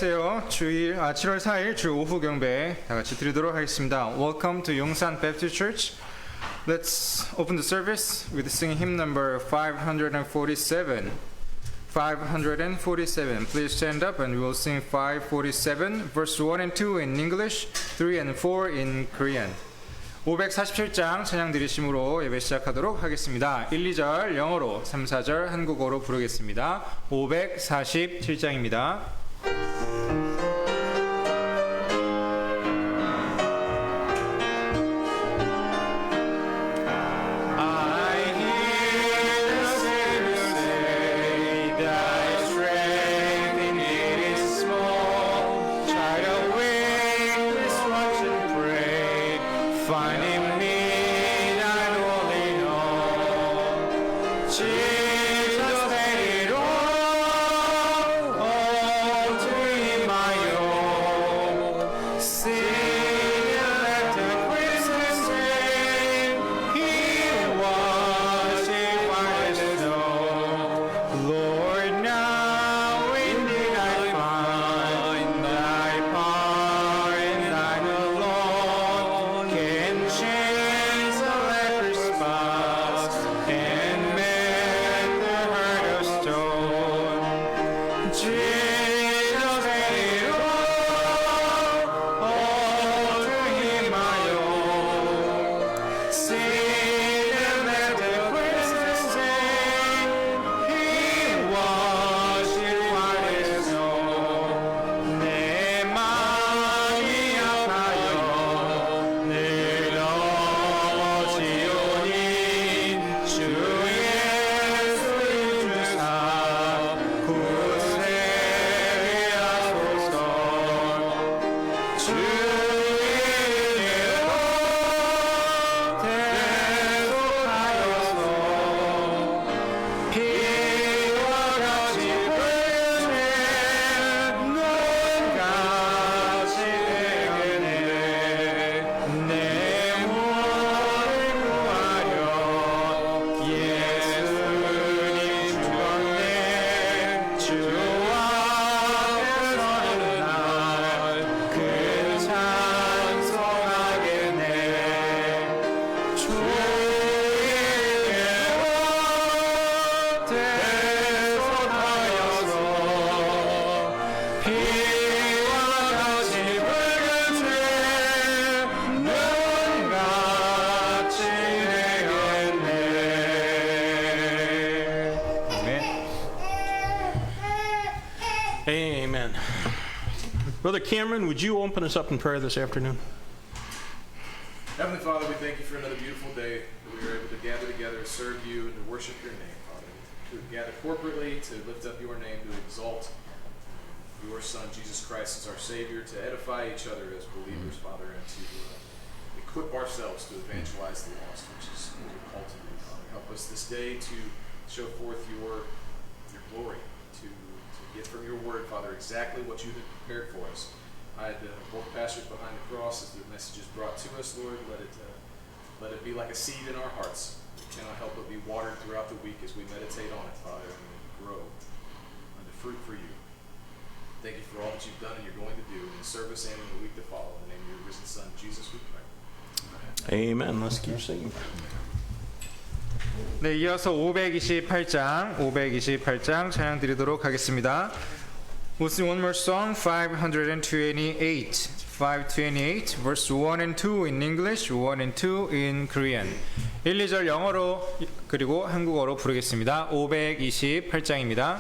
안녕하세요. 7월 4일 주 오후 경배 다 같이 드리도록 하겠습니다. Welcome to Yongsan Baptist Church. Let's open the service with singing hymn number 547. 547. Please stand up and we will sing 547, verse 1 and 2 in English, 3 and 4 in Korean. 547장 찬양 드리심으로 예배 시작하도록 하겠습니다. 1, 2절 영어로, 3, 4절 한국어로 부르겠습니다. 547장입니다. Amen. Brother Cameron, would you open us up in prayer this afternoon? Heavenly Father, we thank you for another beautiful day that we are able to gather together to serve you and to worship your name, Father. To gather corporately, to lift up your name, to exalt your Son, Jesus Christ, as our Savior, to edify each other as believers, Father, and to equip ourselves to evangelize the lost, which is what we're called to do, Father. Help us this day to show forth your glory, to get from your word, Father, exactly what you have prepared for us. I had both pastors behind the cross as the message is brought to us, Lord. Let it be like a seed in our hearts. It cannot help but be watered throughout the week as we meditate on it, Father, and grow unto fruit for you. Thank you for all that you've done and you're going to do in the service and in the week to follow. In the name of your risen Son, Jesus, we pray. Amen. Let's keep singing. 네, 이어서 528장 찬양 드리도록 하겠습니다. We'll sing one more song, 528, verse 1 and 2 in English, 1 and 2 in Korean. 1, 2절 영어로 그리고 한국어로 부르겠습니다. 528장입니다.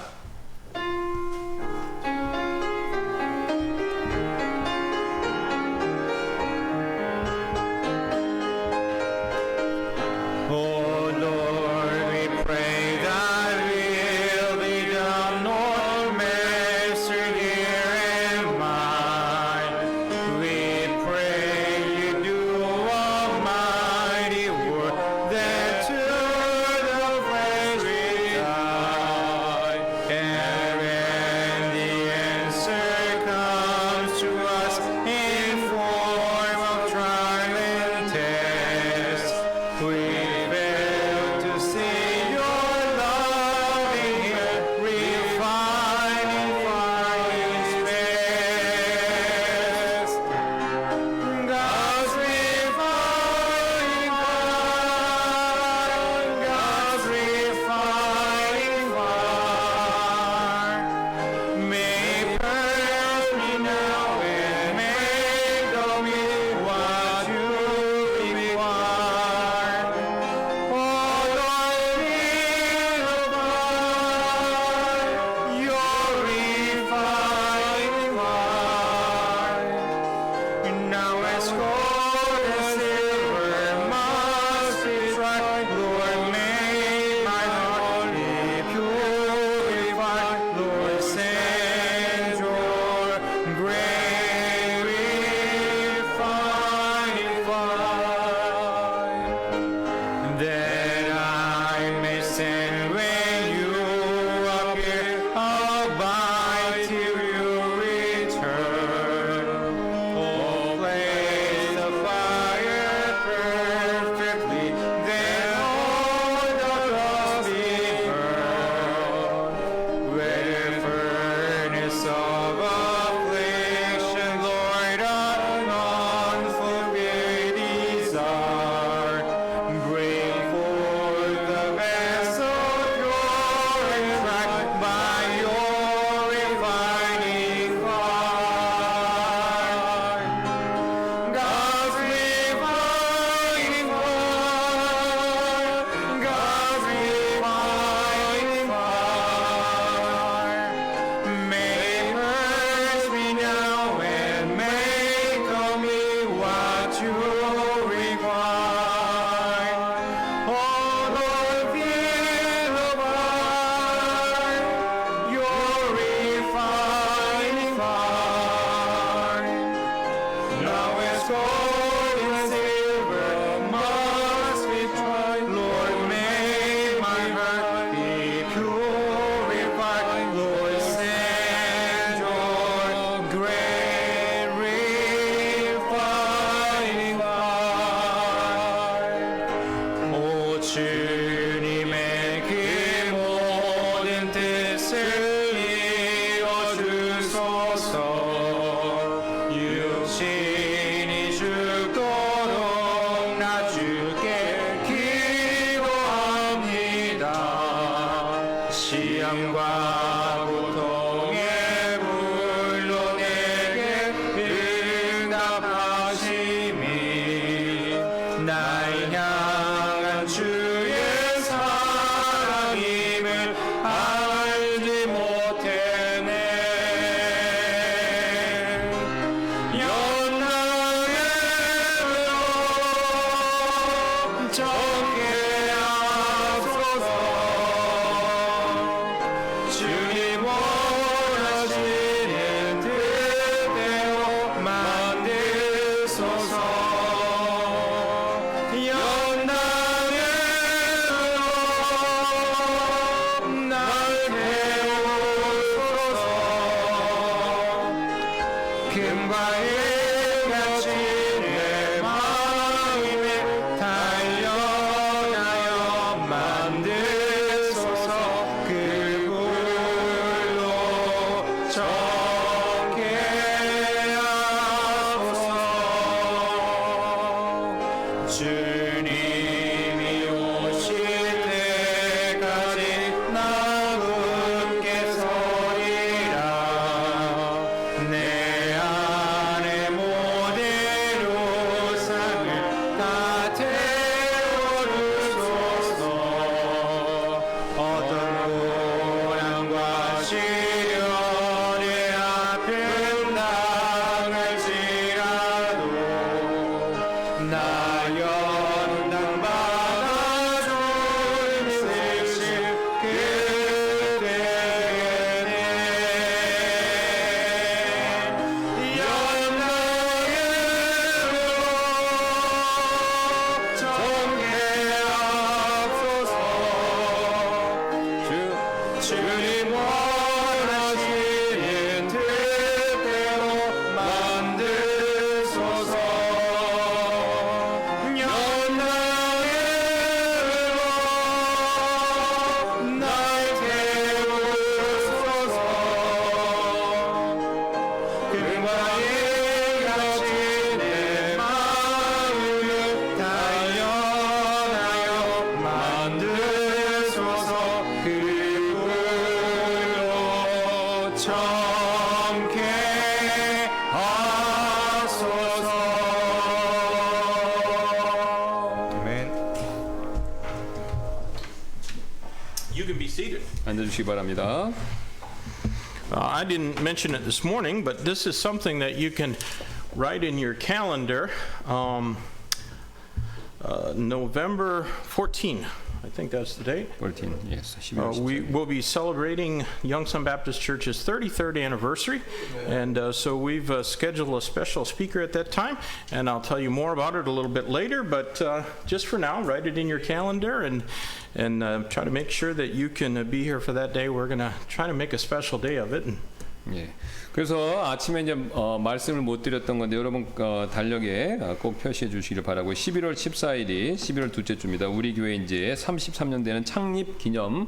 금과의 같이 내 마음에 단련하여 만드소서. 그 불로 정케 하소서. 주님이 오실 때까지 나 함께 서리라. 내 안에 모대로 상을 다 태워주소서. 어떤 고난과 시련의 앞에 나갈지라도 나 연단받아 주님 쓰실 그대에게 연락으로 정케하소서. 주님 원하시는 뜻대로 만드소서. 연락으로 날 태우소서. 금과의 같이 내 마음을 단련하여 만드소서. 그 불로 정케 하소서. 아멘. You can be seated. 앉아주시기 바랍니다. I didn't mention it this morning, but this is something that you can write in your calendar. November 14, I think that's the date. 14, yes, 12월 We 17일. will be celebrating Youngstown Baptist Church's 33rd anniversary, and so we've scheduled a special speaker at that time, and I'll tell you more about it a little bit later, but just for now, write it in your calendar and try to make sure that you can be here for that day. We're going to try to make a special day of it. 예. 그래서 아침에 이제 말씀을 못 드렸던 건데 여러분 달력에 꼭 표시해 주시기를 바라고 11월 14일이 11월 둘째 주입니다. 우리 교회 이제 33년 되는 창립 기념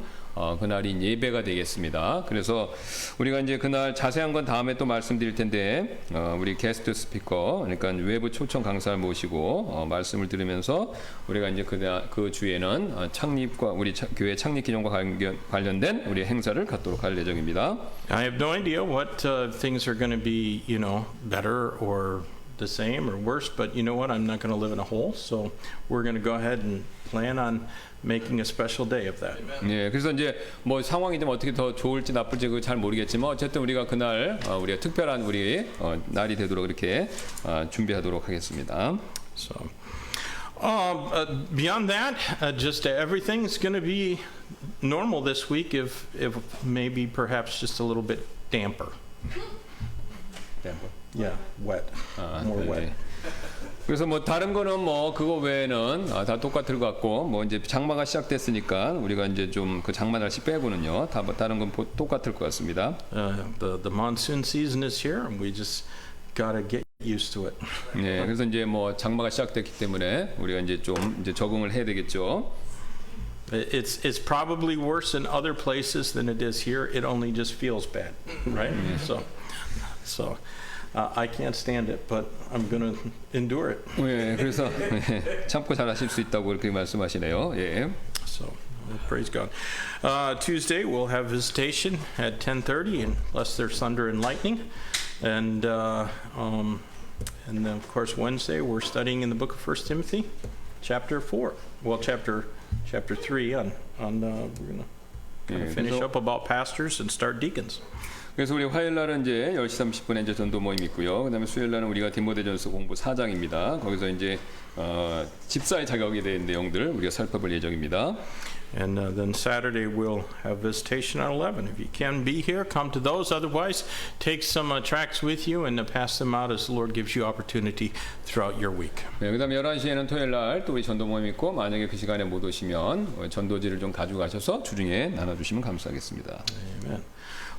그날이 예배가 되겠습니다. 그래서 우리가 이제 그날 자세한 건 다음에 또 말씀드릴 텐데 우리 게스트 스피커 그러니까 외부 초청 강사를 모시고 말씀을 들으면서 우리가 이제 그 주에는 창립과 우리 교회 창립 기념과 관련된 우리 행사를 갖도록 할 예정입니다. I have no idea what things are going to be, better or the same or worse, but you know what? I'm not going to live in a hole, so we're going to go ahead and plan on making a special day of that. 예, 그래서 이제 뭐 상황이 좀 어떻게 더 좋을지 나쁠지 그거 잘 모르겠지만 어쨌든 우리가 그날 우리가 특별한 우리 날이 되도록 이렇게 준비하도록 하겠습니다. So, beyond that, just everything's going to be normal this week, if maybe perhaps just a little bit damper. Yeah, wet, more wet. 그래서 뭐 다른 거는 뭐 그거 외에는 다 똑같을 것 같고 뭐 이제 장마가 시작됐으니까 우리가 이제 좀 그 장마 날씨 빼고는요 다 다른 건 똑같을 것 같습니다. The monsoon season is here, and we just gotta get used to it. 네, 그래서 이제 뭐 장마가 시작됐기 때문에 우리가 이제 좀 이제 적응을 해야 되겠죠. It's probably worse in other places than it is here. It only just feels bad, right? So I can't stand it, but I'm going to endure it. 예, 그래서 참고 잘하실 수 있다고 그렇게 말씀하시네요. 예. So praise God. Tuesday we'll have visitation at 10:30, unless there's thunder and lightning, and then of course Wednesday we're studying in the book of 1 Timothy, chapter 4. Well, chapter 3 on we're going to finish up about pastors and start deacons. 그래서 우리 화요일 날은 이제 10시 30분에 이제 전도 모임 있고요. 그다음에 수요일 날은 우리가 디모데전서 공부 4장입니다. 거기서 이제 집사의 자격에 대한 내용들 우리가 살펴볼 예정입니다. And then Saturday we'll have visitation on 11. If you can be here, come to those. Otherwise, take some tracts with you and pass them out as the Lord gives you opportunity throughout your week. 네, 그다음에 11시에는 토요일 날 또 우리 전도 모임 있고 만약에 그 시간에 못 오시면 전도지를 좀 가져가셔서 주중에 나눠주시면 감사하겠습니다. Amen.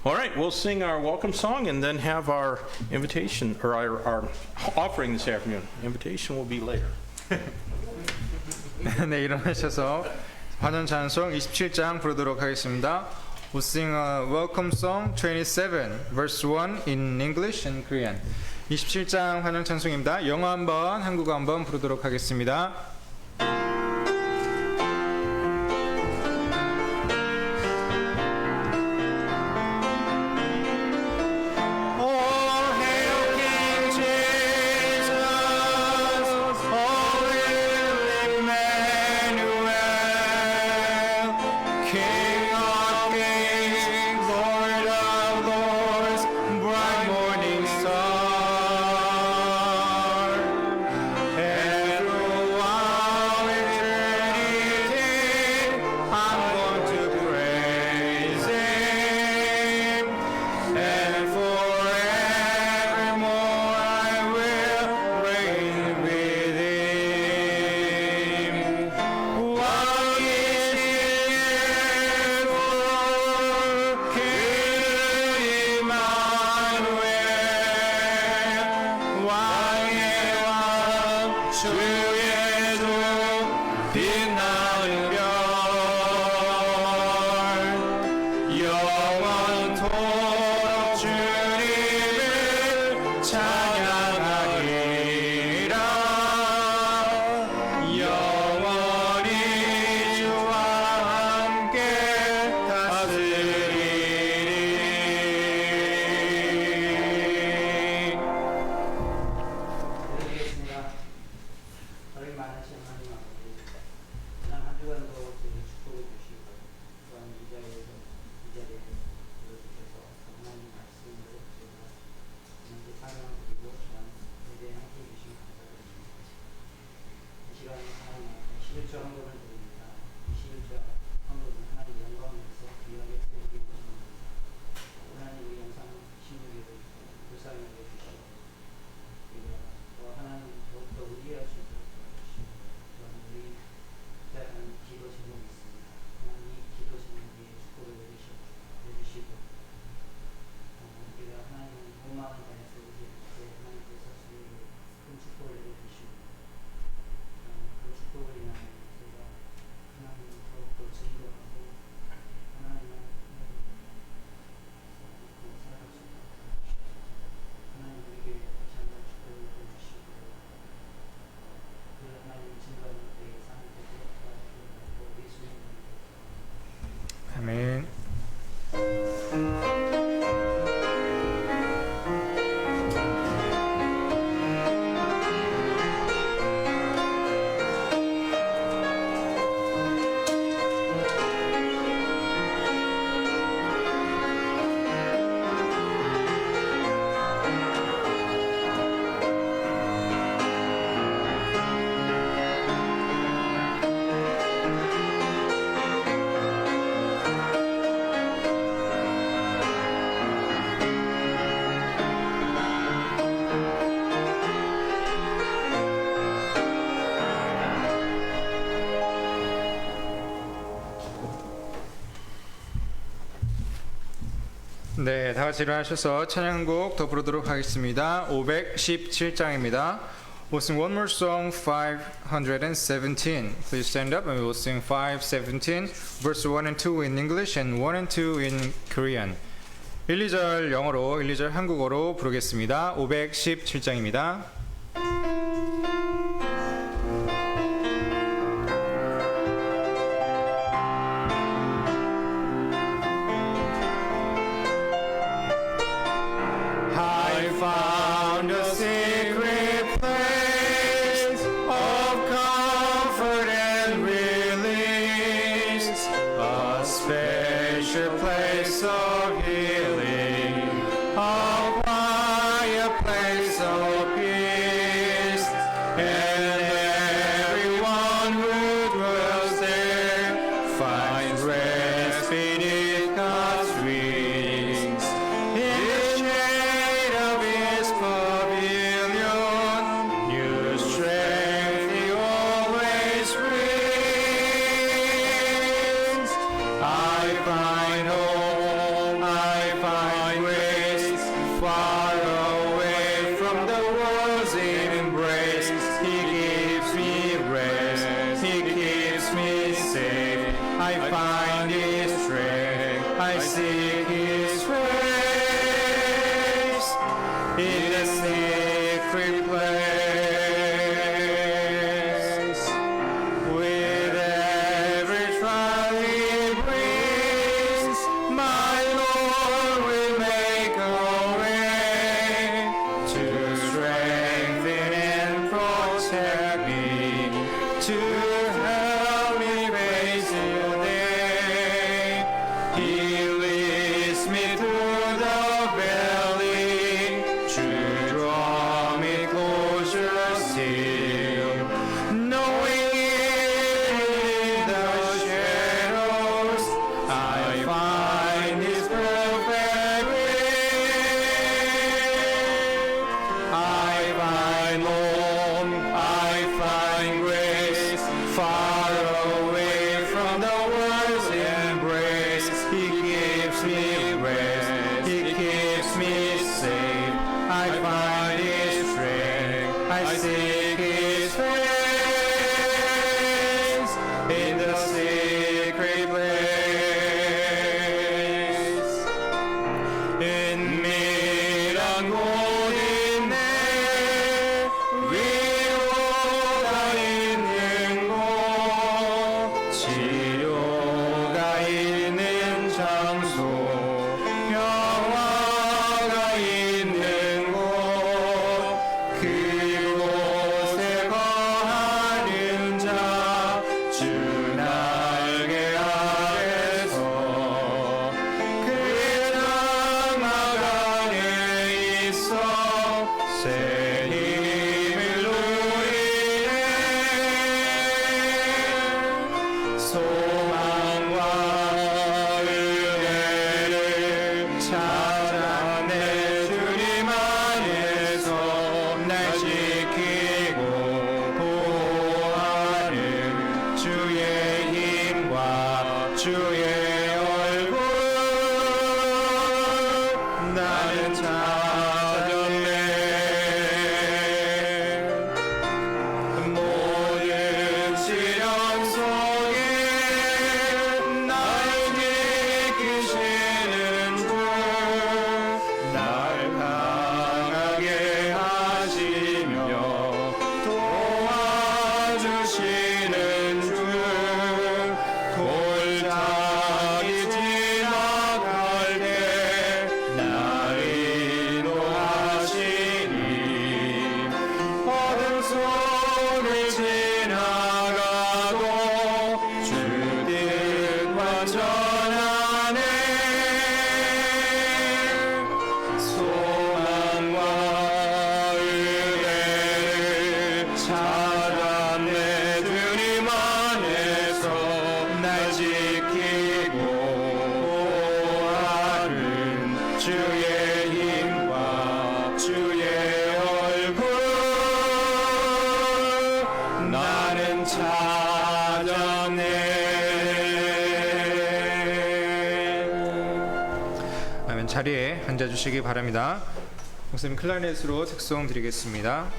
All right, we'll sing our welcome song and then have our invitation, or our offering this afternoon. Invitation will be later. 네, 일어나셔서 환영 찬송 27장 부르도록 하겠습니다. We'll sing a welcome song 27, verse 1 in English and Korean. 27장 환영 찬송입니다. 영어 한번, 한국어 한번 부르도록 하겠습니다. 아멘. 네, 다 같이 일어나셔서 찬양곡 더 부르도록 하겠습니다. 517장입니다. We'll sing one more song, 517. Please stand up and we will sing 517, verse 1 and 2 in English and 1 and 2 in Korean. 1, 2절 영어로, 1, 2절 한국어로 부르겠습니다. 517장입니다. Place of peace. the secret place. With every trial he brings, my Lord will make a way to strengthen and protect me, to help me face the day. He leads me through the valley to draw me closer still, knowing in the shadows I find His perfect way. I find home, I find grace, far away from the world's embrace. He gives me rest, He keeps me safe. I find His strength, I seek His face in the secret place. 은밀한 곳인데 위로가 있는 곳, 치료가 있는 장소, 평화가 있는 곳, 그곳에 거하는 자, 주 날개 아래서 그 장막 안에 있어 새 힘을 누리네. 소망과 은혜를 찾아내 주님 안에서 날 지키고 보호하는 주의 힘과 주의 얼굴 나는 찾았네. 모든 시련 속에 날 지키시는 주, 날 강하게 하시며 도와주시는 주, 골짜기 지나갈 때 날 인도하시니, 어둠 속을 지나가도 주 뜻 완전하네. 소망과 은혜를 찾아내 주님 안에서 날 지키고 보호하는 주의 힘과 주의 얼굴 나는 찾았네. 아멘. 자리에 앉아주시기 바랍니다. 목사님 클라리넷으로 특송 드리겠습니다.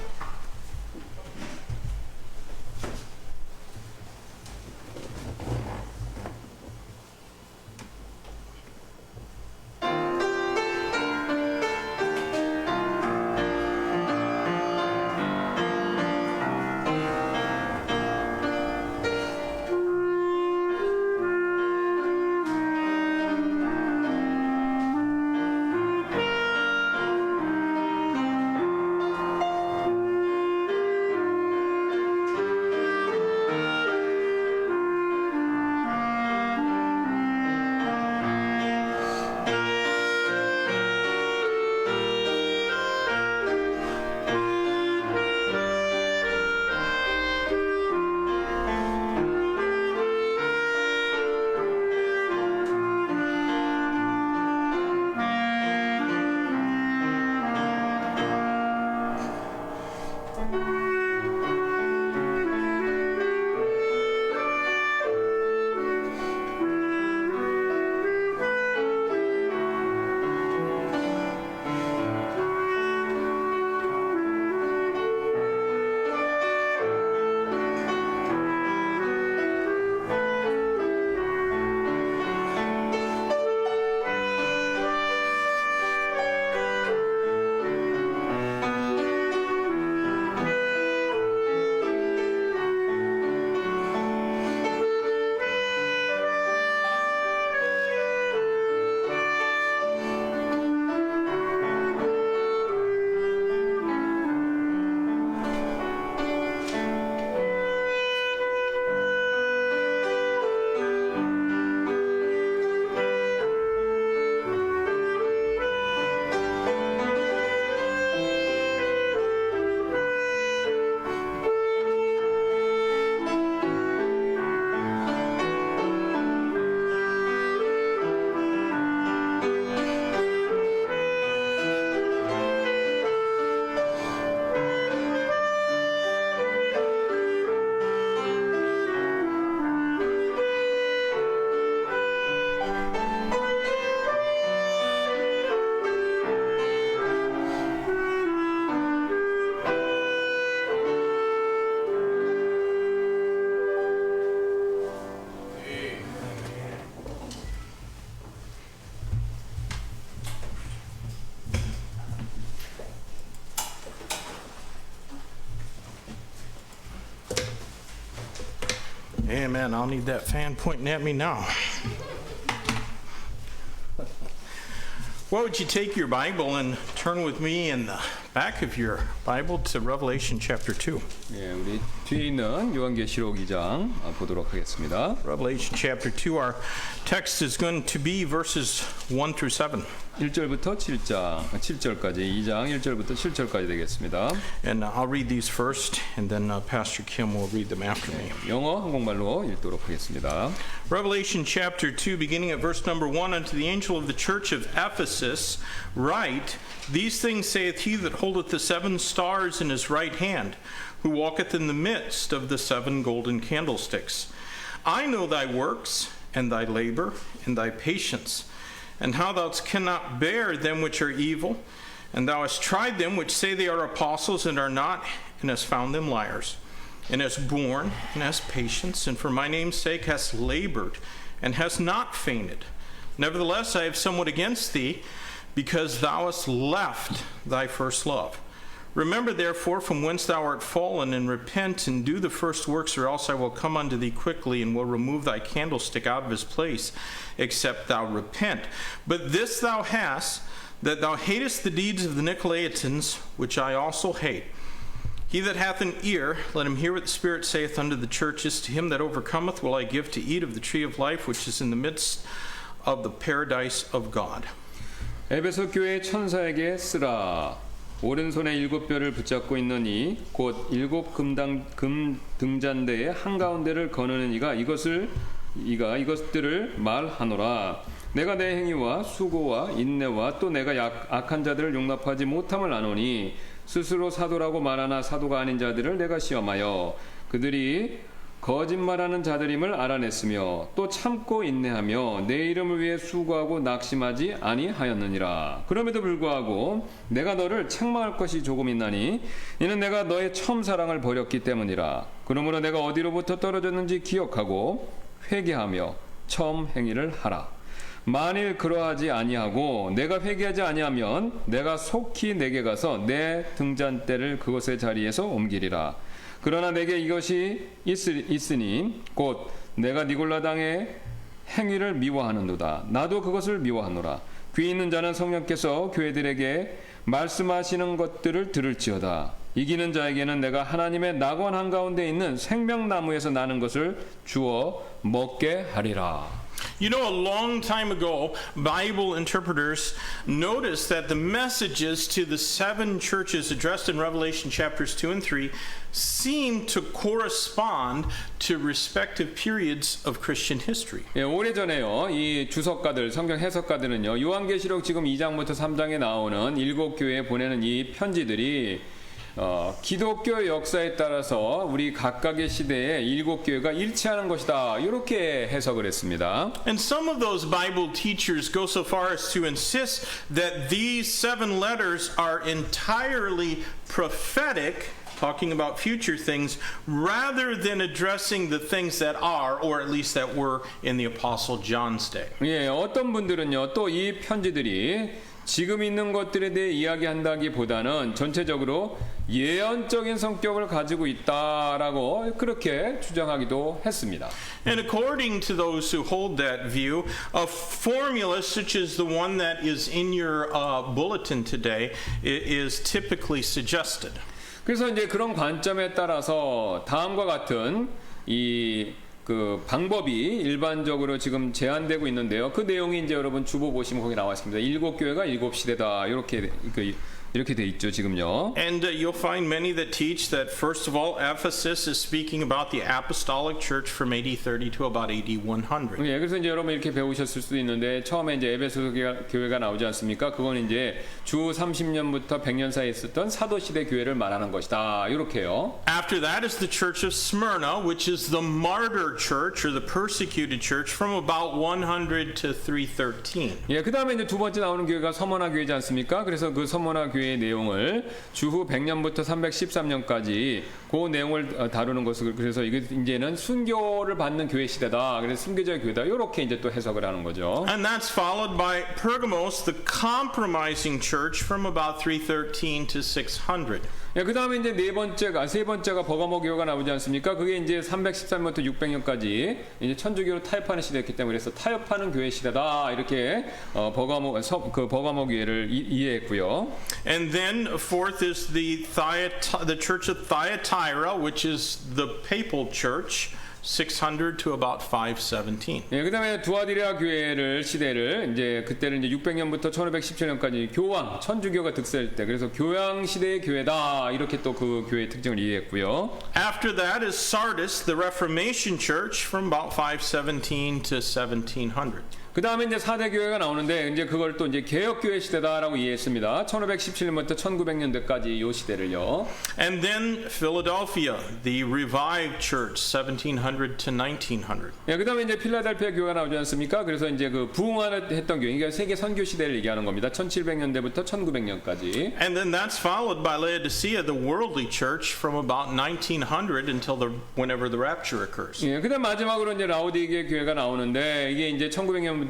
Amen. I'll need that fan pointing at me now. Well, would you take your Bible and turn with me in the back of your Bible to Revelation chapter 2. 예, 우리 뒤에 있는 요한계시록 2장 보도록 하겠습니다. Revelation chapter 2, our text is going to be verses 1 through 7. 1절부터 7절까지 2장 1절부터 7절까지 되겠습니다. And I'll read these first, and then Pastor Kim will read them after me. 영어 한국말로 읽도록 하겠습니다. Revelation chapter 2, beginning at verse number 1, unto the angel of the church of Ephesus, write, These things saith he that holdeth the 7 stars in his right hand, who walketh in the midst of the 7 golden candlesticks. I know thy works, and thy labor, and thy patience, and how thou cannot bear them which are evil, and thou hast tried them which say they are apostles and are not, and hast found them liars, and hast borne, and hast patience, and for my name's sake hast labored, and hast not fainted. Nevertheless, I have somewhat against thee, because thou hast left thy first love. Remember therefore from whence thou art fallen, and repent, and do the first works, or else I will come unto thee quickly, and will remove thy candlestick out of his place, except thou repent. But this thou hast, that thou hatest the deeds of the Nicolaitans, which I also hate. He that hath an ear, let him hear what the Spirit saith unto the churches. To him that overcometh will I give to eat of the tree of life, which is in the midst of the paradise of God. 에베소 교회 천사에게 쓰라. 오른손에 7뼈를 붙잡고 있는 이 곧 7 등잔대의 한가운데를 거느는 이가 이것들을 말하노라. 내가 내 행위와 수고와 인내와 또 내가 악한 자들을 용납하지 못함을 아노니 스스로 사도라고 말하나 사도가 아닌 자들을 내가 시험하여 그들이 거짓말하는 자들임을 알아냈으며 또 참고 인내하며 내 이름을 위해 수고하고 낙심하지 아니하였느니라. 그럼에도 불구하고 내가 너를 책망할 것이 조금 있나니 이는 내가 너의 처음 사랑을 버렸기 때문이라. 그러므로 내가 어디로부터 떨어졌는지 기억하고 회개하며 처음 행위를 하라. 만일 그러하지 아니하고 내가 회개하지 아니하면 내가 속히 내게 가서 내 등잔대를 그것의 자리에서 옮기리라. 그러나 내게 이것이 있으니 곧 내가 니골라당의 행위를 미워하는도다. 나도 그것을 미워하노라. 귀 있는 자는 성령께서 교회들에게 말씀하시는 것들을 들을지어다. 이기는 자에게는 내가 하나님의 낙원 한가운데 있는 생명나무에서 나는 것을 주어 먹게 하리라. You know, a long time ago, Bible interpreters noticed that the messages to the 7 churches addressed in Revelation chapters 2 and 3 seem to correspond to respective periods of Christian history. 예, 오래전에요. 이 주석가들, 성경 해석가들은요. 요한계시록 지금 2장부터 3장에 나오는 7 교회에 보내는 이 편지들이 기독교 역사에 따라서 우리 각각의 시대에 7 교회가 일치하는 것이다. 이렇게 해석을 했습니다. And some of those Bible teachers go so far as to insist that these 7 letters are entirely prophetic, talking about future things, rather than addressing the things that are, or at least that were in the Apostle John's day. 예, 어떤 분들은요. 또 이 편지들이 지금 있는 것들에 대해 이야기한다기보다는 전체적으로 예언적인 성격을 가지고 있다라고 그렇게 주장하기도 했습니다. And according to those who hold that view, a formula such as the one that is in your bulletin today is typically suggested. 그래서 이제 그런 관점에 따라서 다음과 같은 그 방법이 일반적으로 지금 제한되고 있는데요. 그 내용이 이제 여러분 주보 보시면 거기 나와 있습니다. 7 교회가 7 시대다. 이렇게 돼 있죠, 지금요. And you'll find many that teach that first of all Ephesus is speaking about the apostolic church from AD 30 to about AD 100. 예, 그래서 이제 여러분 이렇게 배우셨을 수도 있는데 처음에 이제 에베소 교회가 나오지 않습니까? 그건 이제 주 30년부터 100년 사이에 있었던 사도 시대 교회를 말하는 것이다. 이렇게요. After that is the church of Smyrna, which is the martyr church or the persecuted church from about 100 to 313. 예, 그다음에 이제 두 번째 나오는 교회가 서머나 교회지 않습니까? 그래서 그 서머나 교회 교회의 내용을 주후 100년부터 313년까지 그 내용을 다루는 것을 그래서 이게 이제는 순교를 받는 교회 시대다. 그래서 순교자의 교회다. 이렇게 이제 또 해석을 하는 거죠. And that's followed by Pergamos, the compromising church from about 313 to 600. 예, 그 다음에 이제 세 번째가 버가모 교회가 나오지 않습니까? 그게 이제 313년부터 600년까지 이제 천주교로 타협하는 시대였기 때문에 그래서 타협하는 교회 시대다. 이렇게 버가모 교회를 이해했고요. And then fourth is the church of Thyatira, which is the papal church, 600 to about 517. 예, 그다음에 두아디라 교회를 시대를 이제 그때는 이제 600년부터 1517년까지 교황 천주교가 득세할 때 그래서 교황 시대의 교회다 이렇게 또 그 교회의 특징을 이해했고요. After that is Sardis, the Reformation church, from about 517 to 1700. 그 다음에 이제 4대 교회가 나오는데 이제 그걸 또 이제 개혁 교회 시대다라고 이해했습니다. 1517년부터 1900년대까지 이 시대를요. And then Philadelphia, the revived church, 1700 to 1900. 예, 그 다음에 이제 필라델피아 교회가 나오지 않습니까? 그래서 이제 그 부흥했던 교회, 그러니까 세계 선교 시대를 얘기하는 겁니다. 1700년대부터 1900년까지. And then that's followed by Laodicea, the worldly church, from about 1900 until whenever the rapture occurs. 예, 그다음 마지막으로 이제 라오디게 교회가 나오는데 이게 이제 1900년부터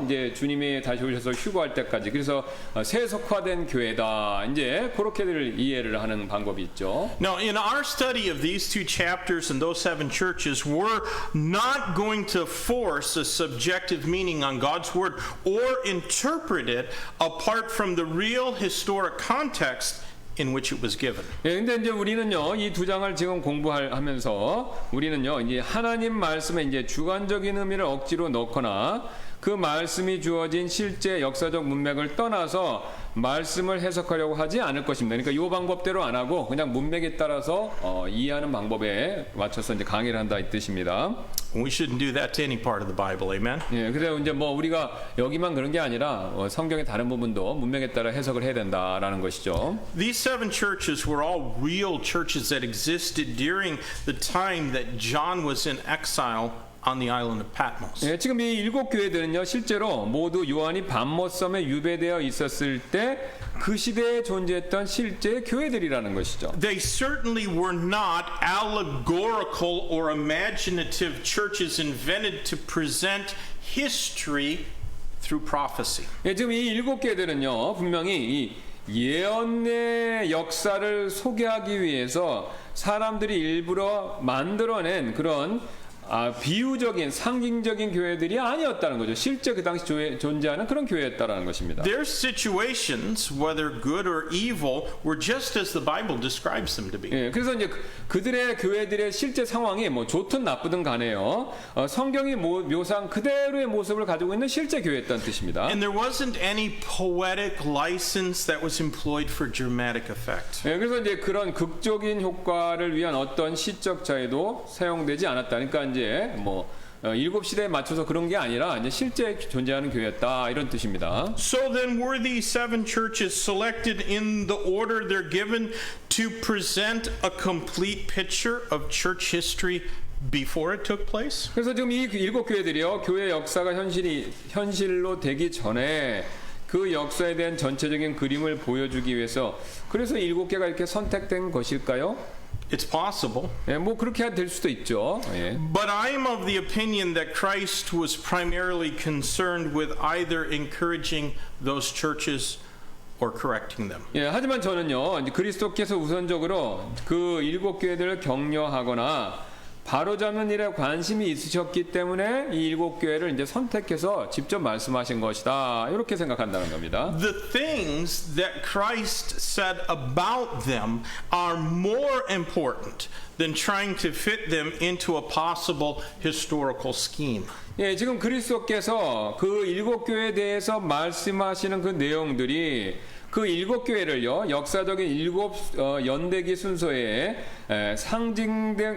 이제 주님이 다시 오셔서 휴거할 때까지 그래서 세속화된 교회다. 이제 그렇게들 이해를 하는 방법이 있죠. Now, in our study of these two chapters and those seven churches, we're not going to force a subjective meaning on God's word or interpret it apart from the real historic context in which it was given. 예, 근데 이제 우리는요, 이 두 장을 지금 공부하면서 우리는요, 이제 하나님 말씀에 이제 주관적인 의미를 억지로 넣거나 그 말씀이 주어진 실제 역사적 문맥을 떠나서 말씀을 해석하려고 하지 않을 것입니다. 그러니까 이 방법대로 안 하고 그냥 문맥에 따라서 이해하는 방법에 맞춰서 이제 강의를 한다 이 뜻입니다. We shouldn't do that to any part of the Bible, amen? 예, 그래서 이제 뭐 우리가 여기만 그런 게 아니라 성경의 다른 부분도 문맥에 따라 해석을 해야 된다라는 것이죠. These seven churches were all real churches that existed during the time that John was in exile on the island of Patmos. 예, 지금 이 7교회들은요 실제로 모두 요한이 밤모섬에 유배되어 있었을 때 그 시대에 존재했던 실제 교회들이라는 것이죠. They certainly were not allegorical or imaginative churches invented to present history through prophecy. 예, 지금 이 7교회들은요 분명히 이 예언의 역사를 소개하기 위해서 사람들이 일부러 만들어낸 그런 비유적인 상징적인 교회들이 아니었다는 거죠. 실제 그 당시 존재하는 그런 교회였다라는 것입니다. Their situations, whether good or evil, were just as the Bible describes them to be. 예, 그래서 이제 그들의 교회들의 실제 상황이 뭐 좋든 나쁘든 간에요. 성경이 묘사한 그대로의 모습을 가지고 있는 실제 교회였다는 뜻입니다. And there wasn't any poetic license that was employed for dramatic effect. 예, 그래서 이제 그런 극적인 효과를 위한 어떤 시적 자유도 사용되지 않았다. 그러니까 이제 뭐 일곱 시대에 맞춰서 그런 게 아니라 이제 실제 존재하는 교회였다 이런 뜻입니다. So then were these seven churches selected in the order they're given to present a complete picture of church history before it took place? 그래서 지금 이 7교회들이요 교회 역사가 현실로 되기 전에 그 역사에 대한 전체적인 그림을 보여주기 위해서 그래서 7개가 이렇게 선택된 것일까요? It's possible. 예, 뭐 그렇게 될 수도 있죠. 예. But I'm of the opinion that Christ was primarily concerned with either encouraging those churches or correcting them. 예, 하지만 저는요, 이제 그리스도께서 우선적으로 그 7교회들을 격려하거나 바로잡는 일에 관심이 있으셨기 때문에 이 7교회를 이제 선택해서 직접 말씀하신 것이다. 이렇게 생각한다는 겁니다. The things that Christ said about them are more important than trying to fit them into a possible historical scheme. 예, 지금 그리스도께서 그 7교회에 대해서 말씀하시는 그 내용들이 그 7교회를요 역사적인 7 연대기 순서에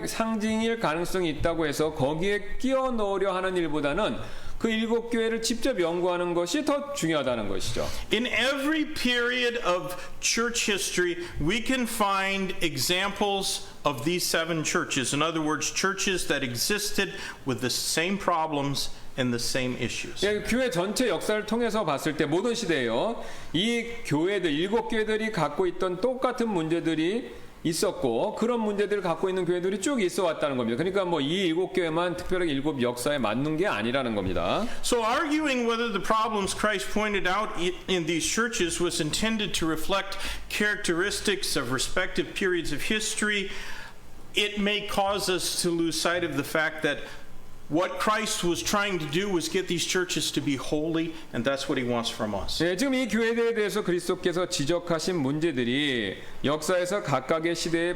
상징일 가능성이 있다고 해서 거기에 끼워 넣으려 하는 일보다는 그 7교회를 직접 연구하는 것이 더 중요하다는 것이죠. In every period of church history, we can find examples of these seven churches. In other words, churches that existed with the same problems and the same issues. 예, 교회 전체 역사를 통해서 봤을 때 모든 시대에요. 이 교회들 7교회들이 갖고 있던 똑같은 문제들이 있었고 그런 문제들을 갖고 있는 교회들이 쭉 있어 왔다는 겁니다. 그러니까 뭐 이 7교회만 특별하게 7 역사에 맞는 게 아니라는 겁니다. So arguing whether the problems Christ pointed out in these churches was intended to reflect characteristics of respective periods of history, it may cause us to lose sight of the fact that what Christ was trying to do was get these churches to be holy, and that's what he wants from us. 네, 지금 이 교회들에 대해서 그리스도께서 지적하신 문제들이 역사에서 각각의 시대의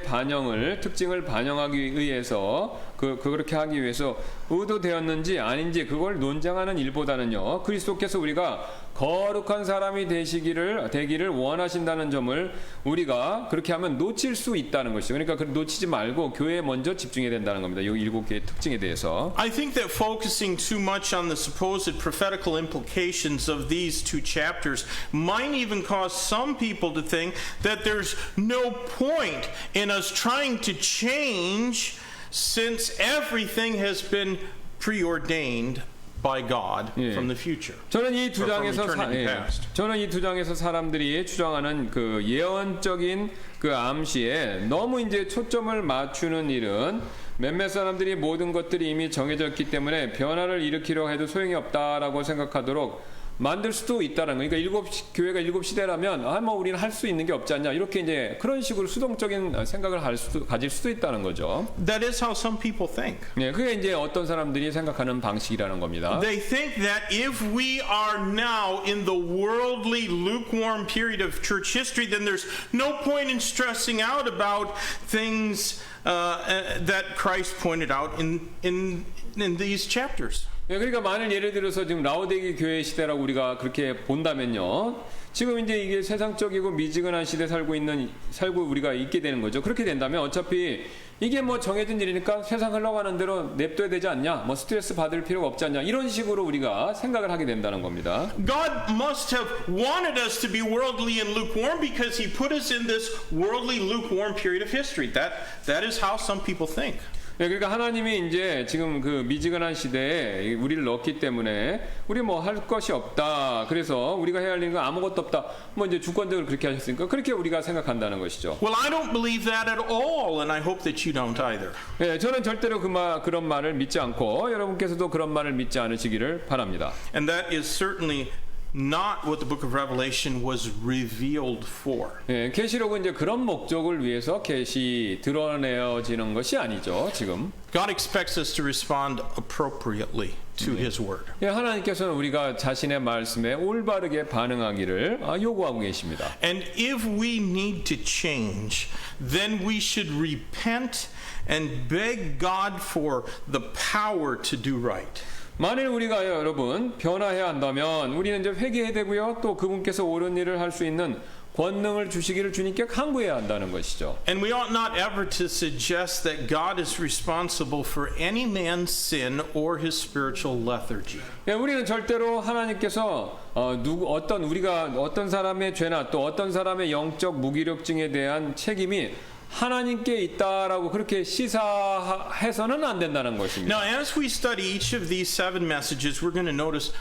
특징을 반영하기 위해서 그렇게 하기 위해서 의도되었는지 아닌지 그걸 논쟁하는 일보다는요. 그리스도께서 우리가 거룩한 사람이 되기를 원하신다는 점을 우리가 그렇게 하면 놓칠 수 있다는 것이죠. 그러니까 놓치지 말고 교회에 먼저 집중해야 된다는 겁니다. 이 7개의 특징에 대해서. I think that focusing too much on the supposed prophetical implications of these two chapters might even cause some people to think that there's no point in us trying to change since everything has been preordained by God from the future. 저는 이 두 장에서 저는 이 두 장에서 사람들이 주장하는 그 예언적인 그 암시에 너무 이제 초점을 맞추는 일은 몇몇 사람들이 모든 것들이 이미 정해졌기 때문에 변화를 일으키려 해도 소용이 없다라고 생각하도록 만들 수도 있다는 거. 그러니까 교회가 7시대라면 뭐 우리는 할 수 있는 게 없지 않냐 이렇게 이제 그런 식으로 수동적인 생각을 가질 수도 있다는 거죠. That is how some people think. 네, 그게 이제 어떤 사람들이 생각하는 방식이라는 겁니다. They think that if we are now in the worldly lukewarm period of church history, then there's no point in stressing out about things that Christ pointed out in these chapters. 예, 그러니까 만일 예를 들어서 지금 라오디게 교회 시대라고 우리가 그렇게 본다면요. 지금 이제 이게 세상적이고 미지근한 시대 살고 우리가 있게 되는 거죠. 그렇게 된다면 어차피 이게 뭐 정해진 일이니까 세상 흘러가는 대로 냅둬야 되지 않냐, 뭐 스트레스 받을 필요가 없지 않냐 이런 식으로 우리가 생각을 하게 된다는 겁니다. God must have wanted us to be worldly and lukewarm because He put us in this worldly lukewarm period of history. That is how some people think. 네, 그러니까 하나님이 이제 지금 그 미지근한 시대에 우리를 넣었기 때문에 우리 뭐 할 것이 없다. 그래서 우리가 해야 할 일은 아무것도 없다. 뭐 이제 주권적으로 그렇게 하셨으니까 그렇게 우리가 생각한다는 것이죠. Well, I don't believe that at all, and I hope that you don't either. 네, 저는 절대로 그런 말을 믿지 않고 여러분께서도 그런 말을 믿지 않으시기를 바랍니다. And that is certainly not what the book of Revelation was revealed for. 예, 계시록은 이제 그런 목적을 위해서 드러내어지는 것이 아니죠, 지금. God expects us to respond appropriately to His word. 예, 하나님께서는 우리가 자신의 말씀에 올바르게 반응하기를 요구하고 계십니다. And if we need to change, then we should repent and beg God for the power to do right. 만일 우리가 여러분 변화해야 한다면 우리는 이제 회개해야 되고요. 또 그분께서 옳은 일을 할 수 있는 권능을 주시기를 주님께 간구해야 한다는 것이죠. And we ought not ever to suggest that God is responsible for any man's sin or his spiritual lethargy. 예, 우리는 절대로 하나님께서 어떤 사람의 죄나 또 어떤 사람의 영적 무기력증에 대한 책임이 하나님께 있다라고 그렇게 시사해서는 안 된다는 것입니다. Now, as we study each of these 7 messages, we're going to notice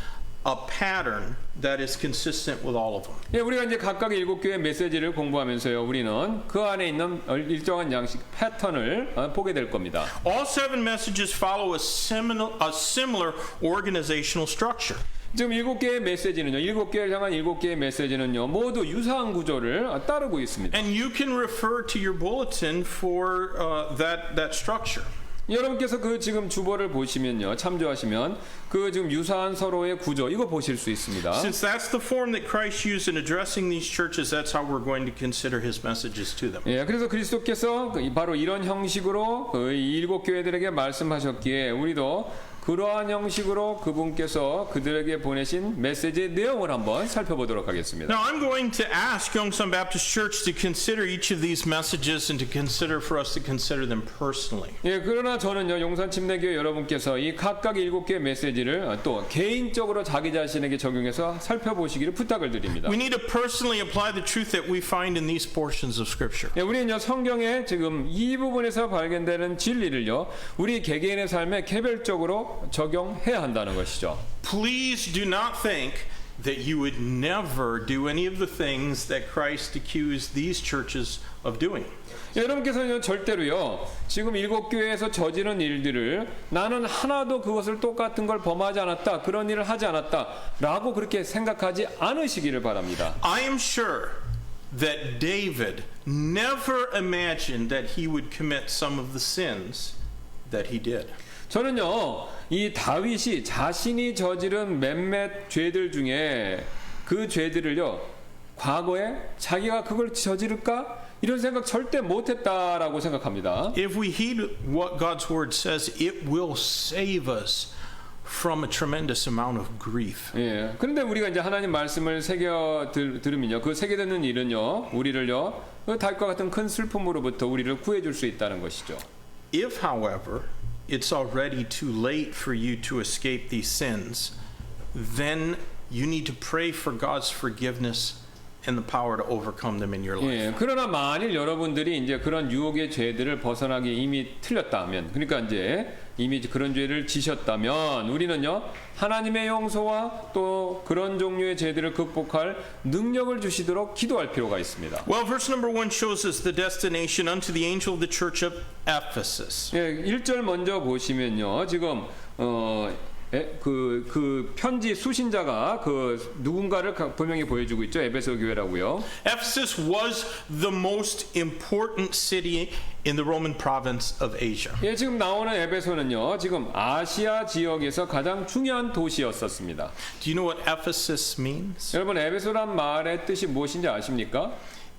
a pattern that is consistent with all of them. 예, 우리가 이제 각각의 7교회 메시지를 공부하면서요, 우리는 그 안에 있는 일정한 양식 패턴을 보게 될 겁니다. All 7 messages follow a similar organizational structure. 지금 7개의 메시지는요, 7개를 향한 7개의 메시지는요, 모두 유사한 구조를 따르고 있습니다. And you can refer to your bulletin for that structure. 여러분께서 그 지금 주보를 보시면요, 참조하시면 그 지금 유사한 서로의 구조 이거 보실 수 있습니다. Since that's the form that Christ used in addressing these churches, that's how we're going to consider His messages to them. 예, 그래서 그리스도께서 바로 이런 형식으로 그 7교회들에게 말씀하셨기에 우리도 그러한 형식으로 그분께서 그들에게 보내신 메시지의 내용을 한번 살펴보도록 하겠습니다. Now I'm going to ask Yongsan Baptist Church to consider each of these messages and to consider for us to consider them personally. 예, 그러나 저는요, 용산 침례교회 여러분께서 이 각각의 7개의 메시지를 또 개인적으로 자기 자신에게 적용해서 살펴보시기를 부탁을 드립니다. We need to personally apply the truth that we find in these portions of Scripture. 예, 우리는요, 성경에 지금 이 부분에서 발견되는 진리를요, 우리 개개인의 삶에 개별적으로 적용해야 한다는 것이죠. Please do not think that you would never do any of the things that Christ accused these churches of doing. 여러분께서는 절대로요, 지금 7교회에서 저지른 일들을 나는 하나도 그것을 똑같은 걸 범하지 않았다, 그런 일을 하지 않았다 라고 그렇게 생각하지 않으시기를 바랍니다. I am sure that David never imagined that he would commit some of the sins that he did. 저는요, 이 다윗이 자신이 저지른 몇몇 죄들 중에 그 죄들을요, 과거에 자기가 그걸 저지를까? 이런 생각 절대 못했다라고 생각합니다. If we heed what God's word says, it will save us from a tremendous amount of grief. 예. 그런데 우리가 이제 하나님 말씀을 새겨 들으면요, 그 새겨 듣는 일은요, 우리를요, 그 다윗과 같은 큰 슬픔으로부터 우리를 구해줄 수 있다는 것이죠. If, however, it's already too late for you to escape these sins, then you need to pray for God's forgiveness and the power to overcome them in your life. 예. 그러나 만일 여러분들이 이제 그런 유혹의 죄들을 벗어나기 이미 틀렸다면, 그러니까 이제 이미 그런 죄를 지셨다면, 우리는요, 하나님의 용서와 또 그런 종류의 죄들을 극복할 능력을 주시도록 기도할 필요가 있습니다. Well, verse number 1 shows us the destination unto the angel of the church of Ephesus. 예, 1절 먼저 보시면요, 지금 그 편지 수신자가 그 누군가를 분명히 보여주고 있죠. 에베소 교회라고요. Ephesus was the most important city in the Roman province of Asia. 예, 지금 나오는 에베소는요, 지금 아시아 지역에서 가장 중요한 도시였었습니다. Do you know what Ephesus means? 여러분, 에베소란 말의 뜻이 무엇인지 아십니까?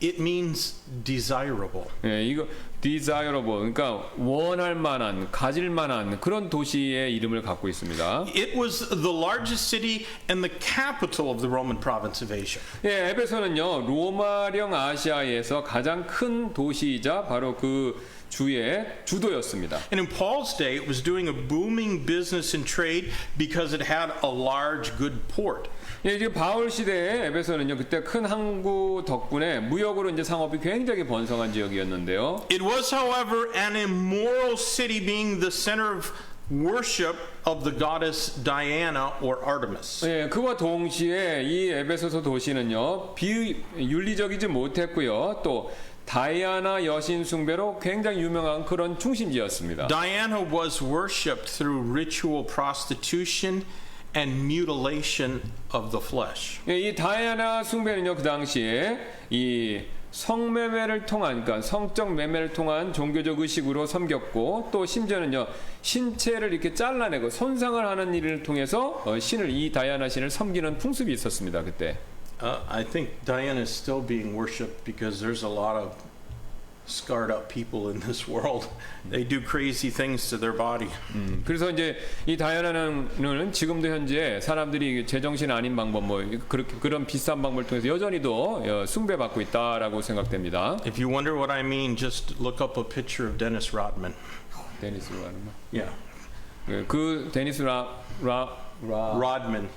It means desirable. 예, 이거 desirable, 그러니까 원할 만한, 가질 만한 그런 도시의 이름을 갖고 있습니다. It was the largest city and the capital of the Roman province of Asia. 예, 에베소는요, 로마령 아시아에서 가장 큰 도시이자 바로 그 주의 주도였습니다. And in Paul's day, it was doing a booming business and trade because it had a large, good port. 예, 이제 바울 시대에 에베소는요, 그때 큰 항구 덕분에 무역으로 이제 상업이 굉장히 번성한 지역이었는데요. It was, however, an immoral city, being the center of worship of the goddess Diana or Artemis. 예, 그와 동시에 이 에베소서 도시는요, 비윤리적이지 못했고요, 또 다이아나 여신 숭배로 굉장히 유명한 그런 중심지였습니다. Diana was worshipped through ritual prostitution and mutilation of the flesh. 예, 이 다이아나 숭배는요, 그 당시에 이 성매매를 통한, 그러니까 성적 매매를 통한 종교적 의식으로 섬겼고, 또 심지어는요, 신체를 이렇게 잘라내고 손상을 하는 일을 통해서 신을, 이 다이아나 신을 섬기는 풍습이 있었습니다, 그때. I think Diana is still being worshipped because there's a lot of scarred up people in this world. They do crazy things to their body. 그래서 이제 이 다이아나는 지금도 현재 사람들이 제정신 아닌 방법, 뭐 그런 비싼 방법을 통해서 여전히도 숭배받고 있다라고 생각됩니다. If you wonder what I mean, just look up a picture of Dennis Rodman. 데니스 라드만. Yeah. 그 데니스 Rodman.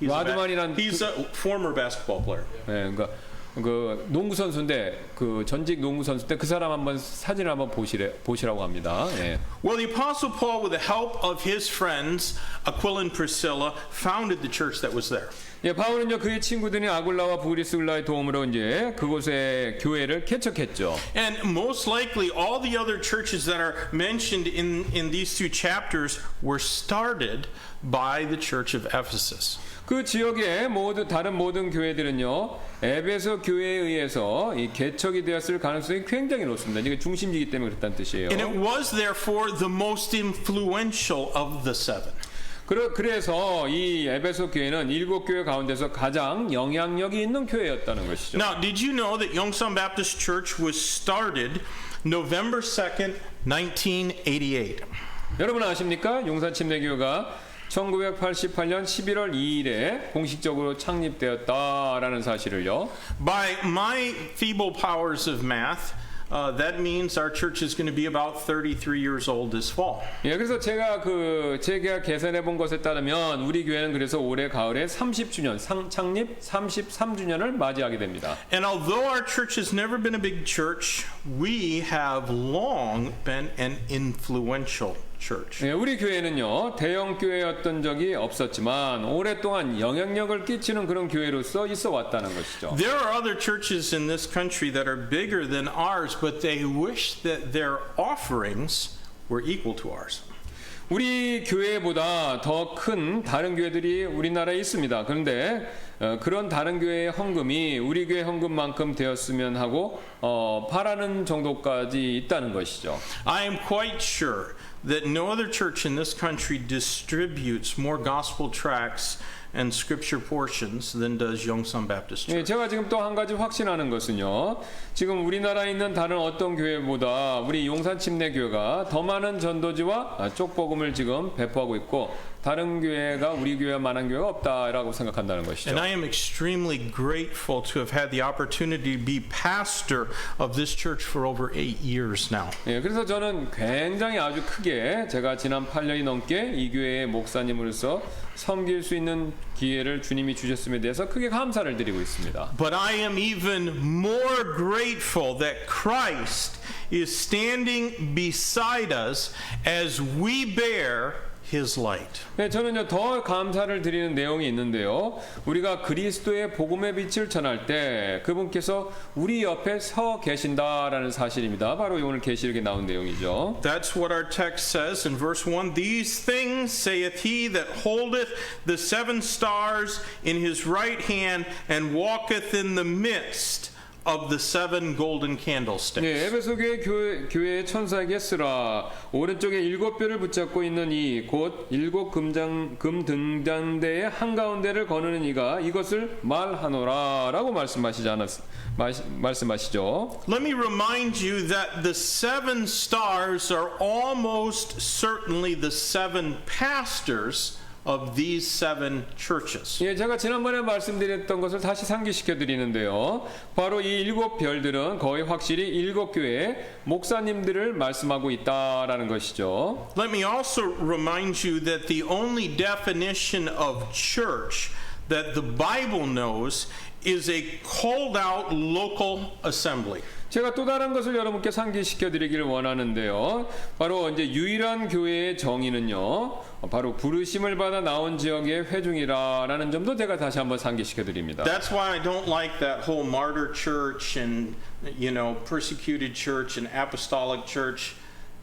He's a former basketball player. 네, 그러니까 그 농구 선수인데, 그 전직 농구 선수인데 그 사람 한번 사진을 한번 보시라고 합니다. 예. Well, the Apostle Paul, with the help of his friends Aquila and Priscilla, founded the church that was there. 예, 바울은요, 그의 친구들이 아굴라와 브리스글라의 도움으로 이제 그곳에 교회를 개척했죠. And most likely, all the other churches that are mentioned in these two chapters were started by the church of Ephesus. 그 지역의 다른 모든 교회들은요, 에베소 교회에 의해서 이 개척이 되었을 가능성이 굉장히 높습니다. 이게 중심지기 때문에 그렇다는 뜻이에요. And it was therefore the most influential of the seven. 그래서 이 에베소 교회는 7교회 가운데서 가장 영향력이 있는 교회였다는 것이죠. Now, did you know that Yongsan Baptist Church was started November 2nd, 1988? 여러분 아십니까? 용산 침례교회가 1988년 11월 2일에 공식적으로 창립되었다라는 사실을요. By my feeble powers of math, that means our church is going to be about 33 years old this fall. 예, 그래서 제가 계산해 본 것에 따르면 우리 교회는 그래서 올해 가을에 30주년, 창립 33주년을 맞이하게 됩니다. And although our church has never been a big church, we have long been an influential church. 네, 우리 교회는요 대형 교회였던 적이 없었지만 오랫동안 영향력을 끼치는 그런 교회로서 있어 왔다는 것이죠. There are other churches in this country that are bigger than ours, but they wish that their offerings were equal to ours. 우리 교회보다 더 큰 다른 교회들이 우리나라에 있습니다. 그런데 그런 다른 교회의 헌금이 우리 교회 헌금만큼 되었으면 하고 바라는 정도까지 있다는 것이죠. I am quite sure that no other church in this country distributes more gospel tracts and scripture portions than does Yongsan Baptist 예, Church. 제가 지금 또 한 가지 확신하는 것은요. 지금 우리나라에 있는 다른 어떤 교회보다 우리 용산 침례교회가 더 많은 전도지와 쪽복음을 지금 배포하고 있고 다른 교회가 우리 교회만한 교회가 없다라고 생각한다는 것이죠. And I am extremely grateful to have had the opportunity to be pastor of this church for over 8 years now. 예, 그래서 저는 굉장히 아주 크게 제가 지난 8년이 넘게 이 교회의 목사님으로서 섬길 수 있는 기회를 주님이 주셨음에 대해서 크게 감사를 드리고 있습니다. But I am even more grateful that Christ is standing beside us as we bear His light. 네, 저는요 더 감사를 드리는 내용이 있는데요. 우리가 그리스도의 복음의 빛을 전할 때 그분께서 우리 옆에 서 계신다라는 사실입니다. 바로 오늘 계시록에 나온 내용이죠. That's what our text says in verse 1. These things saith he that holdeth the 7 stars in his right hand and walketh in the midst of the 7 golden candlesticks. 네, 에베소 교회의 천사에게 쓰라. 오른쪽에 7뼈를 붙잡고 있는 이 곧 7 금등잔대의 한가운데를 거느는 이가 이것을 말하노라라고 말씀하시죠. Let me remind you that the 7 stars are almost certainly the 7 pastors of these 7 churches. 예, 제가 지난번에 말씀드렸던 것을 다시 상기시켜 드리는데요. 바로 이 7 별들은 거의 확실히 7 교회의 목사님들을 말씀하고 있다라는 것이죠. Let me also remind you that the only definition of church that the Bible knows is a called out local assembly. 제가 또 다른 것을 여러분께 상기시켜 드리기를 원하는데요. 바로 이제 유일한 교회의 정의는요. 바로 부르심을 받아 나온 지역의 회중이라는 점도 제가 다시 한번 상기시켜 드립니다. That's why I don't like that whole martyr church and persecuted church and apostolic church.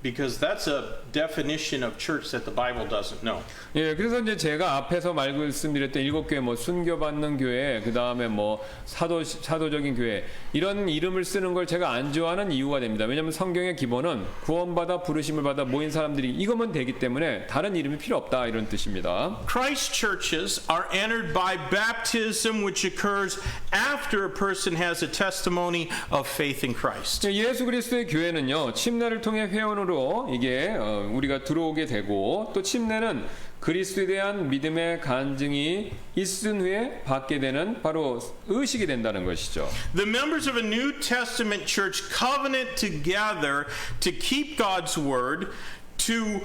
Because that's a definition of church that the Bible doesn't know. 예, 그래서 이제 제가 앞에서 말씀드렸던 7교회 뭐 순교받는 교회, 그 다음에 뭐 사도적인 교회 이런 이름을 쓰는 걸 제가 안 좋아하는 이유가 됩니다. 왜냐하면 성경의 기본은 구원받아 부르심을 받아 모인 사람들이 이것만 되기 때문에 다른 이름이 필요 없다 이런 뜻입니다. Christ churches are entered by baptism, which occurs after a person has a testimony of faith in Christ. 예수 그리스도의 교회는요 침례를 통해 회원으로 이게 우리가 들어오게 되고 또 침례는 그리스도에 대한 믿음의 간증이 있은 후에 받게 되는 바로 의식이 된다는 것이죠. The members of a New Testament church covenant together to keep God's word, to